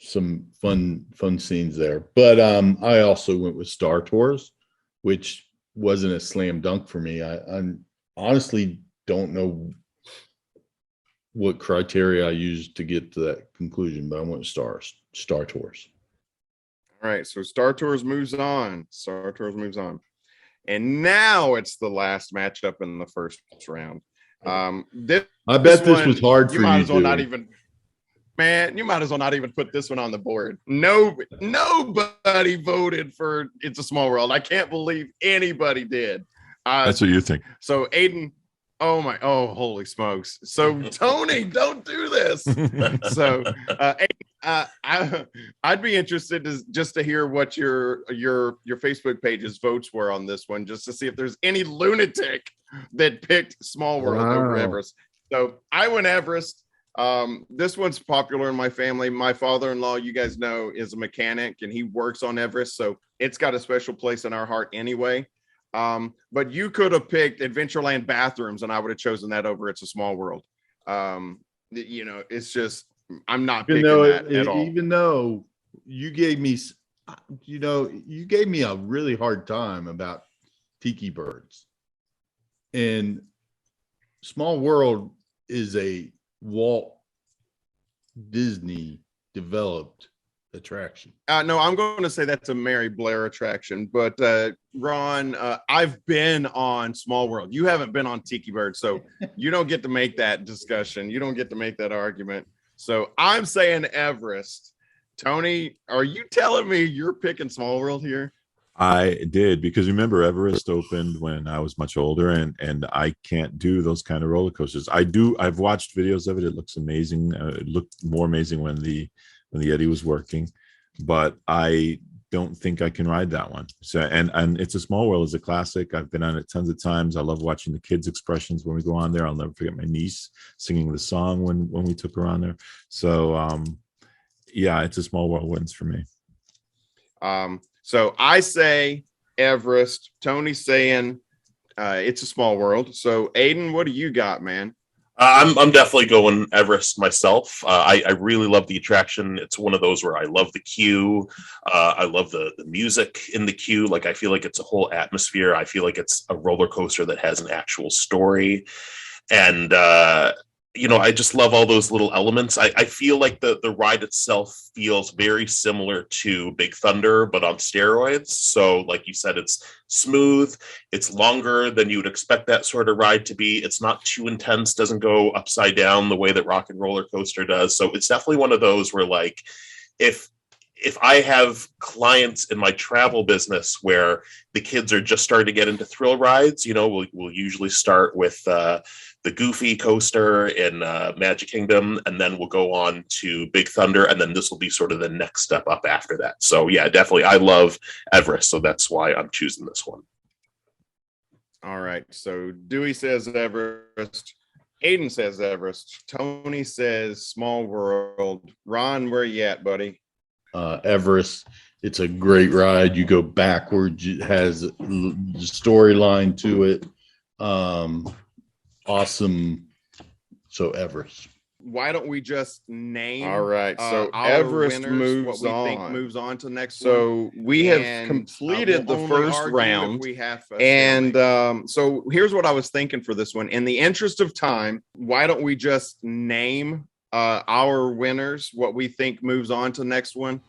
some fun scenes there. But I also went with Star Tours, which wasn't a slam dunk for me. I honestly don't know what criteria I used to get to that conclusion, but I went with Star Tours. All right. So Star Tours moves on. And now it's the last matchup in the first round. I bet this was hard for you. You might as well not even. Man, you might as well not even put this one on the board. Nobody voted for It's a Small World. I can't believe anybody did. That's what you think. So Aydin, holy smokes. So Tony, don't do this. So I'd be interested just to hear what your Facebook page's votes were on this one, just to see if there's any lunatic that picked Small World over Everest. So I went Everest. This one's popular in my family. My father-in-law, you guys know, is a mechanic and he works on Everest, so it's got a special place in our heart anyway. But you could have picked Adventureland bathrooms and I would have chosen that over It's a Small World. It's just, I'm not picking that at all. Even though you gave me a really hard time about tiki birds, and Small World is a Walt Disney developed attraction. No, I'm going to say that's a Mary Blair attraction. But Ron, I've been on Small World. You haven't been on Tiki Bird, so you don't get to make that discussion. You don't get to make that argument. So I'm saying Everest. Tony, are you telling me you're picking Small World here? I did, because remember, Everest opened when I was much older, and I can't do those kind of roller coasters. I've watched videos of it. It looks amazing. It looked more amazing when the Yeti was working, but I don't think I can ride that one. So, and It's a Small World is a classic. I've been on it tons of times. I love watching the kids' expressions when we go on there. I'll never forget my niece singing the song when we took her on there. So, It's a Small World wins for me. So I say Everest. Tony's saying It's a Small World. So Aydin, what do you got, man? I'm definitely going Everest myself. I really love the attraction. It's one of those where I love the queue. I love the music in the queue. Like, I feel like it's a whole atmosphere. I feel like it's a roller coaster that has an actual story. And, I just love all those little elements. I feel like the ride itself feels very similar to Big Thunder, but on steroids. So like you said, it's smooth. It's longer than you would expect that sort of ride to be. It's not too intense, doesn't go upside down the way that Rockin' Roller Coaster does. So it's definitely one of those where, like, if I have clients in my travel business where the kids are just starting to get into thrill rides, we'll usually start with the Goofy coaster in Magic Kingdom, and then we'll go on to Big Thunder, and then this will be sort of the next step up after that. So yeah, definitely, I love Everest, so that's why I'm choosing this one. All right, so Dewey says Everest, Aydin says Everest, Tony says Small World. Ron, where you at, buddy? Everest. It's a great ride. You go backwards. It has a storyline to it. Awesome. So Everest. Why don't we just name? All right. So Everest winners, moves what we on. think moves on to next. So we have And, completed we'll the only first argue round. if we have And so here's what I was thinking for this one. In the interest of time, why don't we just name our winners, what we think moves on to the next one,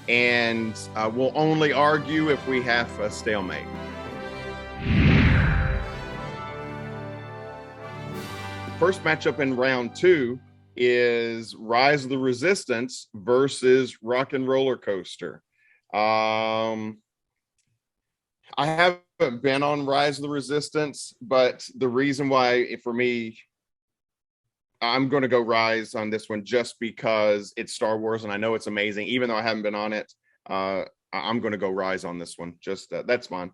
and we'll only argue if we have a stalemate. first matchup in round 2 is Rise of the Resistance versus Rockin' Roller Coaster. I haven't been on Rise of the Resistance, but the reason why, for me, I'm going to go Rise on this one just because it's Star Wars and I know it's amazing. Even though I haven't been on it, I'm going to go Rise on this one. Just that's mine.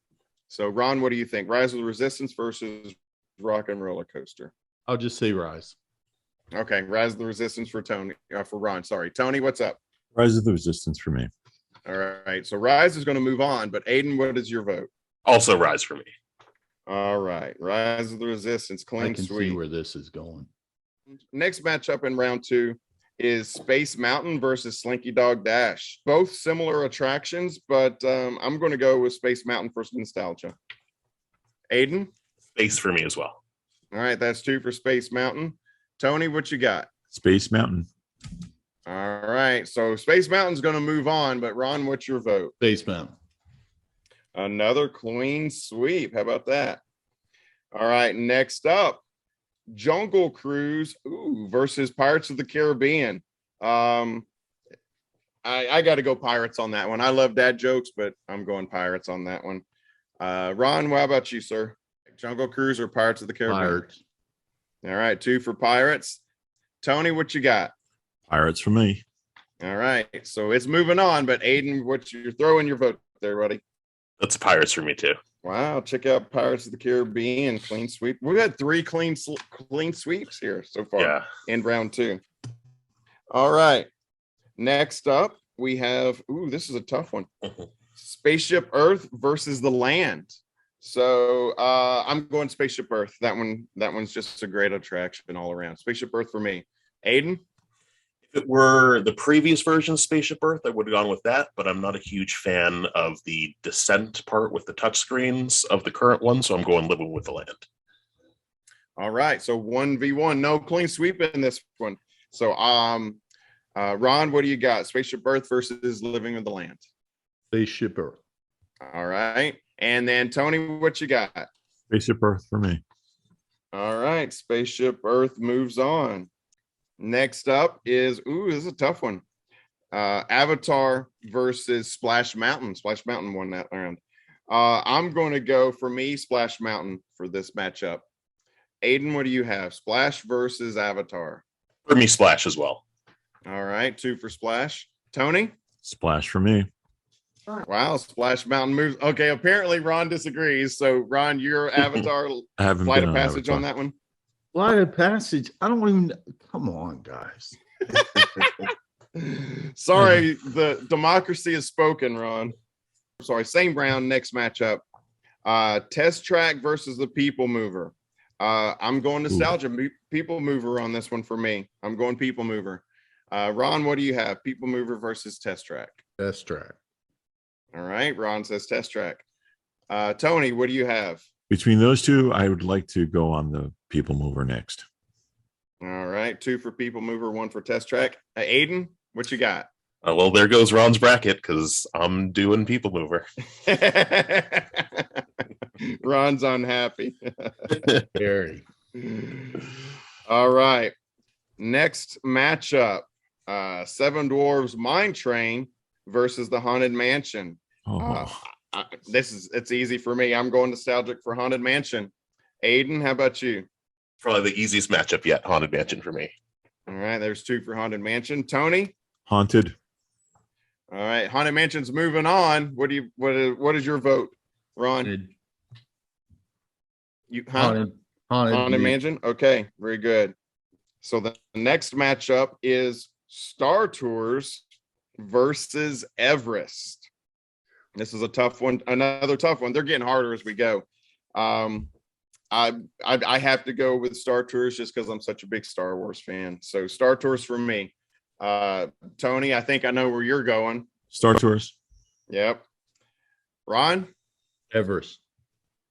So, Ron, what do you think? Rise of the Resistance versus Rockin' Roller Coaster? I'll just say Rise. Okay, Rise of the Resistance for Ron. Sorry, Tony, what's up? Rise of the Resistance for me. All right, so Rise is going to move on, but Aydin, what is your vote? Also Rise for me. All right, Rise of the Resistance, clean I can sweep. see where this is going. Next matchup in round 2 is Space Mountain versus Slinky Dog Dash. Both similar attractions, but I'm going to go with Space Mountain for nostalgia. Aydin? Space for me as well. All right, that's 2 for Space Mountain. Tony, what you got? Space Mountain. All right, so Space Mountain's going to move on, but Ron, what's your vote? Space Mountain. Another clean sweep. How about that? All right, next up, Jungle Cruise versus Pirates of the Caribbean. I got to go Pirates on that one. I love dad jokes, but I'm going Pirates on that one. Ron, what about you, sir? Jungle Cruise or Pirates of the Caribbean? Pirates. All right, 2 for Pirates. Tony, what you got? Pirates for me. All right, so it's moving on, but Aydin, what you're throwing your vote there, buddy? That's Pirates for me too. Wow, check out Pirates of the Caribbean clean sweep. We've had 3 clean sweeps here so far in round 2. All right, next up we have this is a tough one. Spaceship Earth versus the Land. So I'm going Spaceship Earth. That one's just a great attraction all around. Spaceship Earth for me. Aydin? If it were the previous version of Spaceship Earth, I would have gone with that, but I'm not a huge fan of the descent part with the touchscreens of the current one, so I'm going Living with the Land. All right, so 1v1, no clean sweep in this one. So Ron, what do you got? Spaceship Earth versus Living with the Land. Spaceship Earth. All right. And then Tony, what you got? Spaceship Earth for me. All right, Spaceship Earth moves on. Next up is this is a tough one. Avatar versus Splash Mountain. Splash Mountain won that round. I'm going to go for me Splash Mountain for this matchup. Aydin, what do you have? Splash versus Avatar. For me, Splash as well. All right, 2 for Splash. Tony? Splash for me. Wow, Splash Mountain moves. Okay, apparently Ron disagrees. So, Ron, your Avatar I haven't Flight been of on Passage Avatar. on that one? Flight of Passage. I don't even. Come on, guys. Sorry, the democracy is spoken, Ron. Sorry, same round, next matchup. Test Track versus the People Mover. I'm going nostalgia. People Mover on this one for me. I'm going People Mover. Ron, what do you have? People Mover versus Test Track. Test Track. All right, Ron says Test Track. Tony, what do you have? Between those two, I would like to go on the People Mover next. All right, 2 for People Mover, 1 for Test Track. Aydin, what you got? Well, there goes Ron's bracket because I'm doing People Mover. Ron's unhappy. Very. All right, next matchup: Seven Dwarves Mine Train versus the Haunted Mansion. It's easy for me. I'm going nostalgic for Haunted Mansion. Aydin, how about you? Probably the easiest matchup yet, Haunted Mansion for me. All right, there's 2 for Haunted Mansion. Tony? Haunted. All right, Haunted Mansion's moving on. What is your vote, Ron? Haunted Mansion? Okay, very good. So the next matchup is Star Tours versus Everest. This is a tough one. Another tough one. They're getting harder as we go. I have to go with Star Tours just because I'm such a big Star Wars fan. So Star Tours for me. Tony, I think I know where you're going. Star Tours. Yep. Ron? Everest.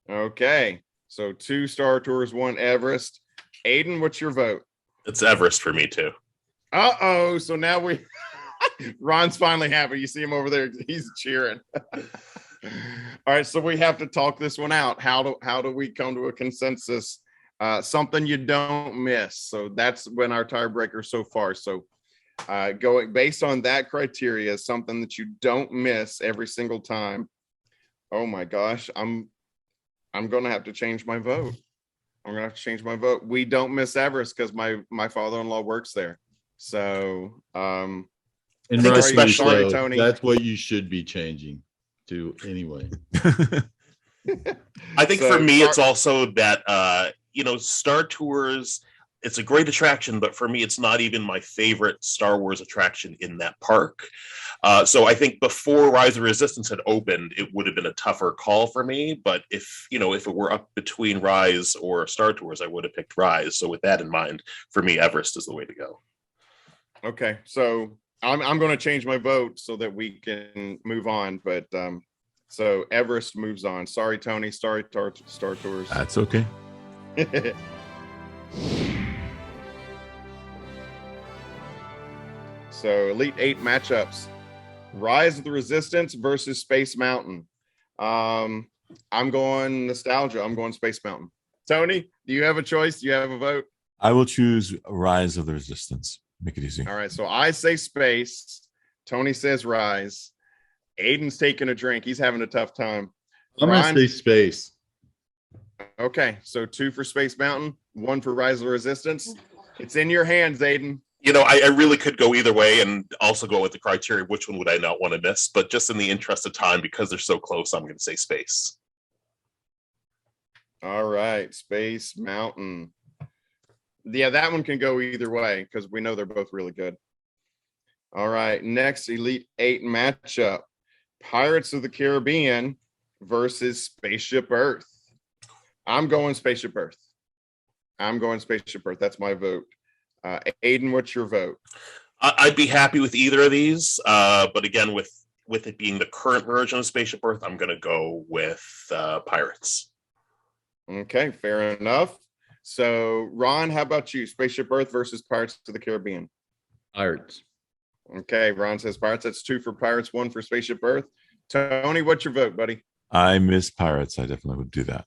Okay. So 2 Star Tours, 1 Everest. Aydin, what's your vote? It's Everest for me too. Uh-oh. So now Ron's finally happy. You see him over there. He's cheering. All right. So we have to talk this one out. How do we come to a consensus Something you don't miss. So that's been our tiebreaker so far. So going based on that criteria, something that you don't miss every single time. Oh my gosh, I'm gonna have to change my vote. We don't miss Everest because my father-in-law works there. So And sorry, Tony. That's what you should be changing to anyway. I think for me, it's also that Star Tours, it's a great attraction, but for me, it's not even my favorite Star Wars attraction in that park. So I think before Rise of Resistance had opened, it would have been a tougher call for me. But if it were up between Rise or Star Tours, I would have picked Rise. So with that in mind, for me, Everest is the way to go. Okay, so I'm going to change my vote so that we can move on. But so Everest moves on. Sorry, Tony. Sorry, Star Tours. That's okay. So Elite 8 matchups. Rise of the Resistance versus Space Mountain. I'm going nostalgia. I'm going Space Mountain. Tony, do you have a choice? Do you have a vote? I will choose Rise of the Resistance. Make it easy. All right. So I say Space. Tony says Rise. Aydin's taking a drink. He's having a tough time. I'm going to say Space. Okay. So 2 for Space Mountain, 1 for Rise of the Resistance. It's in your hands, Aydin. I really could go either way and also go with the criteria. Which one would I not want to miss? But just in the interest of time, because they're so close, I'm going to say Space. All right. Space Mountain. Yeah, that one can go either way because we know they're both really good. All right. Next Elite 8 matchup. Pirates of the Caribbean versus Spaceship Earth. I'm going Spaceship Earth. That's my vote. Aydin, what's your vote? I'd be happy with either of these, but again, with it being the current version of Spaceship Earth, I'm going to go with Pirates. Okay, fair enough. So, Ron, how about you? Spaceship Earth versus Pirates of the Caribbean. Pirates. Okay, Ron says Pirates. That's 2 for Pirates, 1 for Spaceship Earth. Tony, what's your vote, buddy? I miss Pirates. I definitely would do that.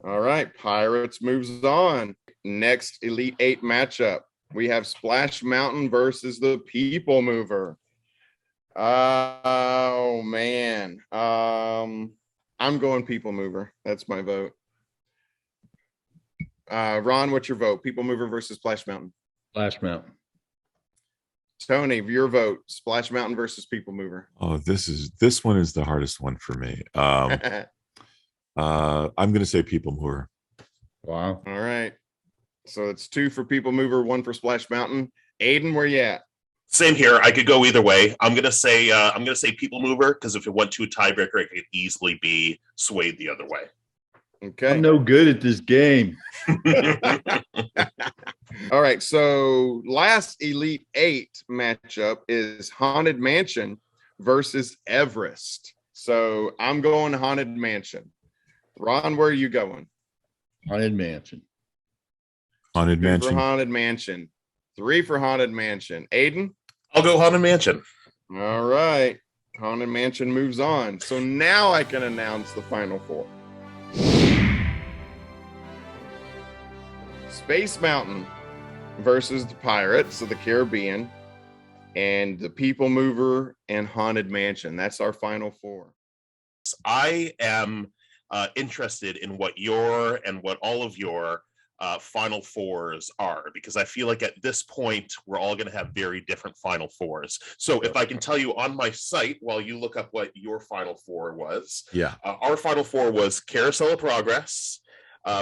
All right, Pirates moves on. Next Elite 8 matchup. We have Splash Mountain versus the People Mover. Oh, man. I'm going People Mover. That's my vote. Ron, what's your vote? People Mover versus Splash Mountain. Splash Mountain. Tony, your vote. Splash Mountain versus People Mover. Oh, this one is the hardest one for me. I'm going to say People Mover. Wow. All right. So it's 2 for People Mover, 1 for Splash Mountain. Aydin, where you at? Same here. I could go either way. I'm gonna say People Mover because if it went to a tiebreaker, it could easily be swayed the other way. Okay. I'm no good at this game. All right. So last Elite 8 matchup is Haunted Mansion versus Everest. So I'm going Haunted Mansion. Ron, where are you going? Haunted Mansion. Haunted 2 Mansion. for Haunted Mansion. 3 for Haunted Mansion. Aydin? I'll go Haunted Mansion. All right. Haunted Mansion moves on. So now I can announce the final 4. Space Mountain versus the Pirates of the Caribbean and the People Mover and Haunted Mansion. That's our final 4. I am interested in what all of your final 4s are, because I feel like at this point we're all going to have very different final 4s. So if I can tell you on my site while you look up what your final 4 was. Yeah. Our final 4 was Carousel of Progress,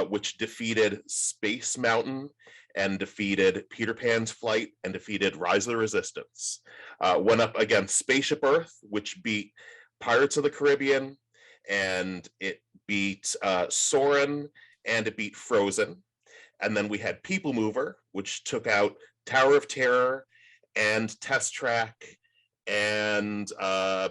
which defeated Space Mountain and defeated Peter Pan's Flight and defeated Rise of the Resistance. Went up against Spaceship Earth, which beat Pirates of the Caribbean, and it beat Soaring, and it beat Frozen. And then we had People Mover, which took out Tower of Terror and Test Track and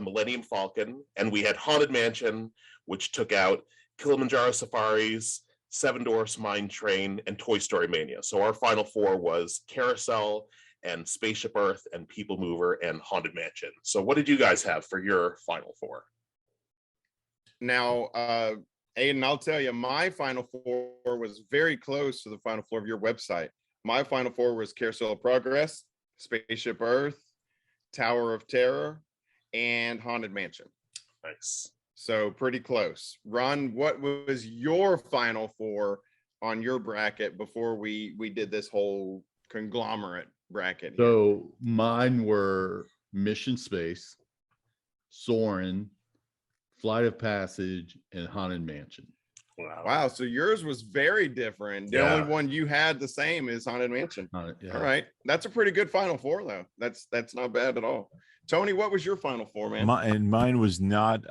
Millennium Falcon. And we had Haunted Mansion, which took out Kilimanjaro Safaris, Seven Dwarfs Mine Train, and Toy Story Mania. So our final 4 was Carousel and Spaceship Earth and People Mover and Haunted Mansion. So what did you guys have for your final 4? Now, Aydin, I'll tell you, my final four was very close to the final four of your website. My final four was Carousel of Progress, Spaceship Earth, Tower of Terror, and Haunted Mansion. Nice. So pretty close. Ron, what was your final four on your bracket before we did this whole conglomerate bracket here? So mine were Mission Space, Soaring, Flight of Passage, and Haunted Mansion. Wow. So yours was very different. The only one you had the same is Haunted Mansion. Yeah. All right. That's a pretty good final four, though. That's not bad at all. Tony, what was your final four, man? Mine was not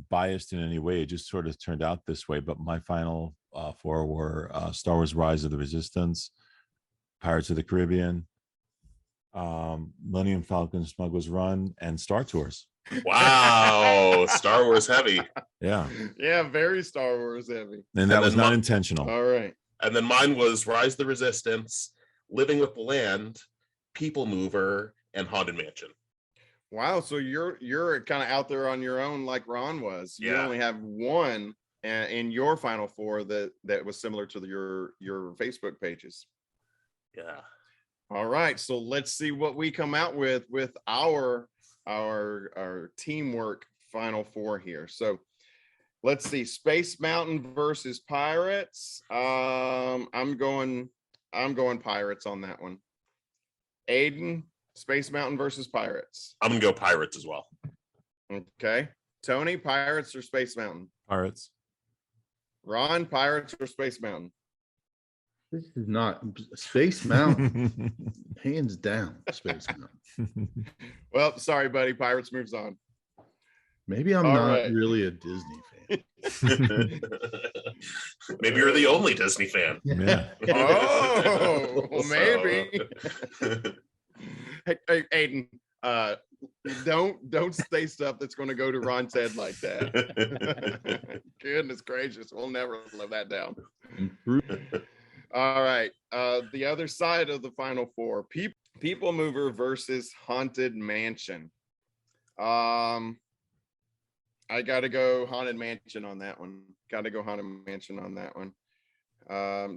biased in any way. It just sort of turned out this way. But my final four were Star Wars: Rise of the Resistance, Pirates of the Caribbean, Millennium Falcon, Smuggler's Run, and Star Tours. Wow. Star Wars heavy. Yeah. Yeah, very Star Wars heavy. And that was not intentional. All right. And then mine was Rise of the Resistance, Living with the Land, People Mover, and Haunted Mansion. Wow. So you're kind of out there on your own like Ron was. You only have one in your final four that was similar to your Facebook pages. Yeah. All right. So let's see what we come out with our teamwork final four here. So let's see. Space Mountain versus Pirates. I'm going Pirates on that one. Aydin, Space Mountain versus Pirates. I'm gonna go Pirates as well. Okay. Tony, Pirates or Space Mountain? Pirates. Ron, Pirates or Space Mountain? This is not Space Mountain. Hands down, Space Mountain. Well, sorry, buddy. Pirates moves on. Maybe I'm not really a Disney fan. Maybe you're the only Disney fan. Yeah. Oh, well, maybe. Hey, Aydin, don't say stuff that's going to go to Ron's head like that. Goodness gracious, we'll never live that down. All right, the other side of the final four: People Mover versus Haunted Mansion. I got to go Haunted Mansion on that one.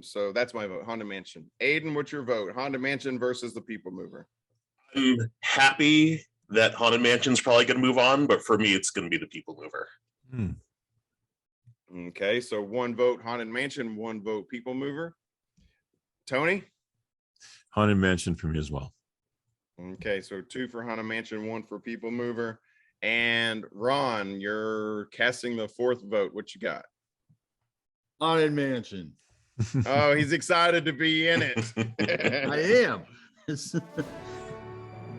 So that's my vote, Haunted Mansion. Aydin, what's your vote? Haunted Mansion versus the People Mover. I'm happy that Haunted Mansion's probably going to move on, but for me, it's going to be the People Mover. Okay, so one vote Haunted Mansion, one vote People Mover. Tony? Haunted Mansion for me as well. Okay, so two for Haunted Mansion, one for People Mover. And Ron, you're casting the fourth vote. What you got? Haunted Mansion. Oh, he's excited to be in it. I am.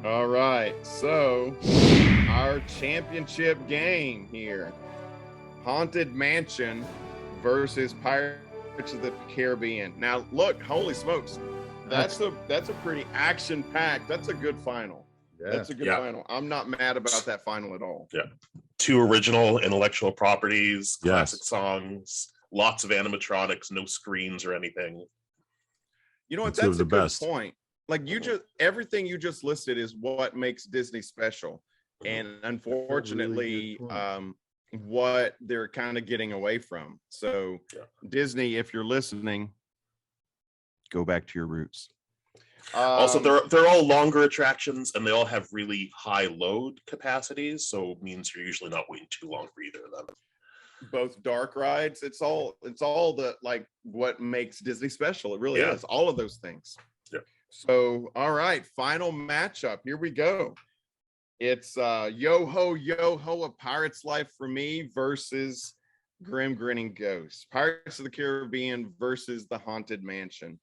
All right, so our championship game here: Haunted Mansion versus Pirates of the Caribbean. Now, look, holy smokes, that's a pretty action-packed. That's a good final. Yeah. That's a good final. I'm not mad about that final at all. Yeah, two original intellectual properties, classic songs, lots of animatronics, no screens or anything. You know what? That's a good point. Like everything you just listed is what makes Disney special, and unfortunately, what they're kind of getting away from. So, Disney, if you're listening, go back to your roots. Also, they're all longer attractions, and they all have really high load capacities, so it means you're usually not waiting too long for either of them. Both dark rides, it's all the like what makes Disney special. It really is all of those things. Yeah. So, all right, final matchup. Here we go. It's Yo Ho, A Pirate's Life for me versus Grim Grinning Ghost. Pirates of the Caribbean versus the Haunted Mansion.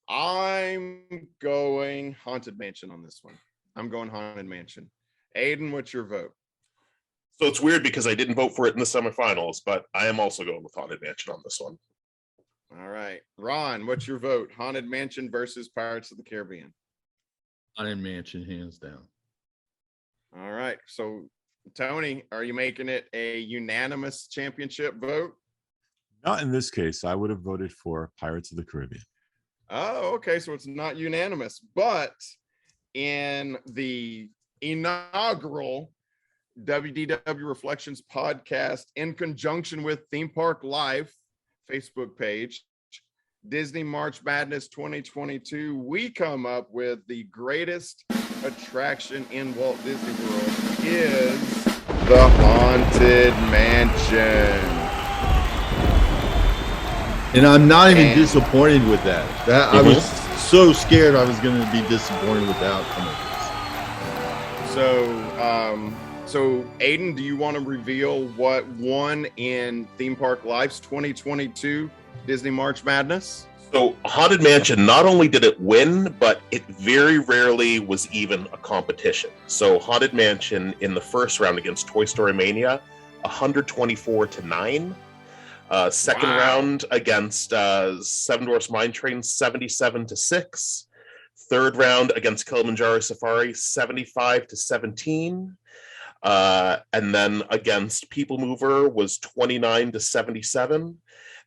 I'm going Haunted Mansion on this one. I'm going Haunted Mansion. Aydin, what's your vote? So it's weird because I didn't vote for it in the semifinals, but I am also going with Haunted Mansion on this one. All right. Ron, what's your vote? Haunted Mansion versus Pirates of the Caribbean. Haunted Mansion, hands down. All right. So, Tony, are you making it a unanimous championship vote? Not in this case. I would have voted for Pirates of the Caribbean. Oh, okay. So it's not unanimous. But in the inaugural WDW Reflections Podcast, in conjunction with Theme ParkLife Facebook page, Disney March Madness 2022, we come up with the greatest attraction in Walt Disney World is the Haunted Mansion. And I'm not even disappointed with that. I was so scared I was going to be disappointed with the outcome of this. So Aydin, do you want to reveal what won in Theme ParkLife's 2022 Disney March Madness? So Haunted Mansion, not only did it win, but it very rarely was even a competition. So Haunted Mansion in the first round against Toy Story Mania, 124-9. Second round against Seven Dwarfs Mine Train, 77-6. Third round against Kilimanjaro Safari, 75-17. And then against People Mover was 29-77.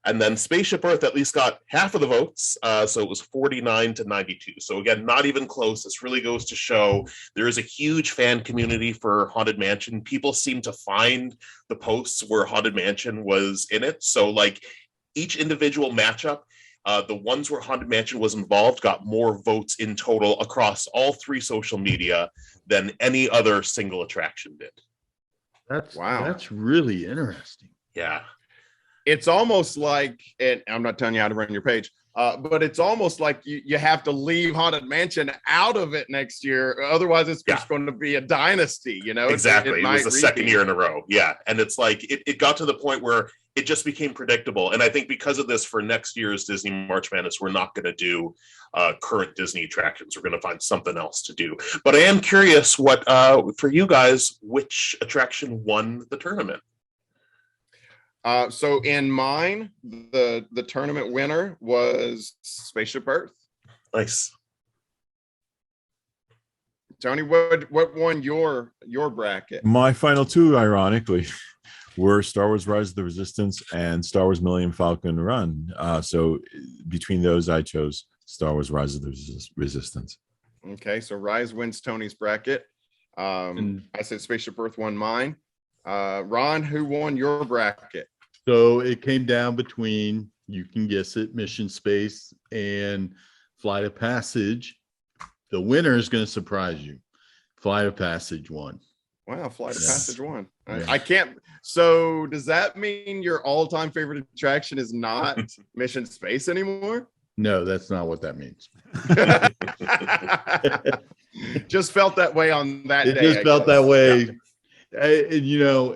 And then Spaceship Earth at least got half of the votes, so it was 49-92. So again, not even close. This really goes to show there is a huge fan community for Haunted Mansion. People seem to find the posts where Haunted Mansion was in it. So like each individual matchup, the ones where Haunted Mansion was involved got more votes in total across all three social media than any other single attraction did. That's really interesting. Yeah. It's almost like, and I'm not telling you how to run your page, but it's almost like you have to leave Haunted Mansion out of it next year. Otherwise, it's just going to be a dynasty, you know? Exactly. It was the second year in a row. Yeah. And it's like, it got to the point where it just became predictable. And I think because of this, for next year's Disney March Madness, we're not going to do current Disney attractions. We're going to find something else to do. But I am curious what, for you guys, which attraction won the tournament? So in mine, the tournament winner was Spaceship Earth. Nice. Tony, what won your bracket? My final two, ironically, were Star Wars Rise of the Resistance and Star Wars Millennium Falcon Run. So between those, I chose Star Wars Rise of the Resistance. Okay, so Rise wins Tony's bracket. I said Spaceship Earth won mine. Ron, who won your bracket? So it came down between, you can guess it, Mission Space and Flight of Passage. The winner is going to surprise you. Flight of Passage won. Wow, Flight of Passage won. I can't. So does that mean your all-time favorite attraction is not Mission Space anymore? No, that's not what that means. Just felt that way on that day. It just felt that way. Yeah. And you know,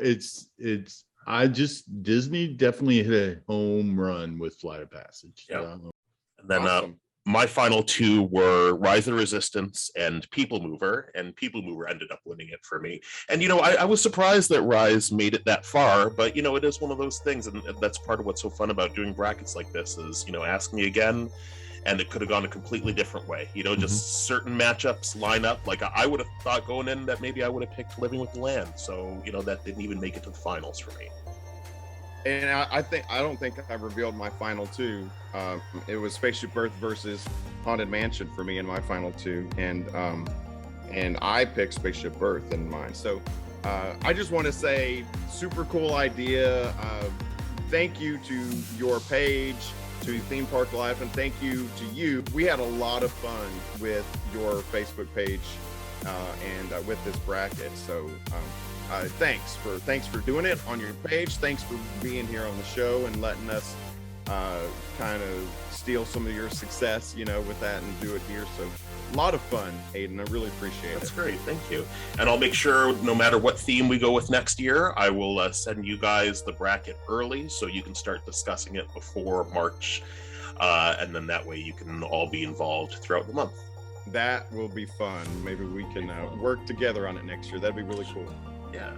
Disney definitely hit a home run with Flight of Passage. Yeah. And then my final two were Rise of the Resistance and People Mover, and People Mover ended up winning it for me. And, you know, I was surprised that Rise made it that far, but, you know, it is one of those things, and that's part of what's so fun about doing brackets like this is, you know, ask me again, and it could have gone a completely different way. You know, just certain matchups line up. Like, I would have thought going in that maybe I would have picked Living with the Land, so, you know, that didn't even make it to the finals for me. And I don't think I revealed my final two. It was Spaceship Earth versus Haunted Mansion for me in my final two, and I picked Spaceship Earth in mine. So I just want to say, super cool idea. Thank you to your page, to Theme ParkLife, and thank you to you. We had a lot of fun with your Facebook page and with this bracket. So. Thanks for doing it on your page. Thanks for being here on the show and letting us kind of steal some of your success, you know, with that and do it here. So a lot of fun, Aydin. I really appreciate it. That's great. Thank you. And I'll make sure no matter what theme we go with next year, I will send you guys the bracket early so you can start discussing it before March. And then that way you can all be involved throughout the month. That will be fun. Maybe we can work together on it next year. That'd be really cool. Yeah.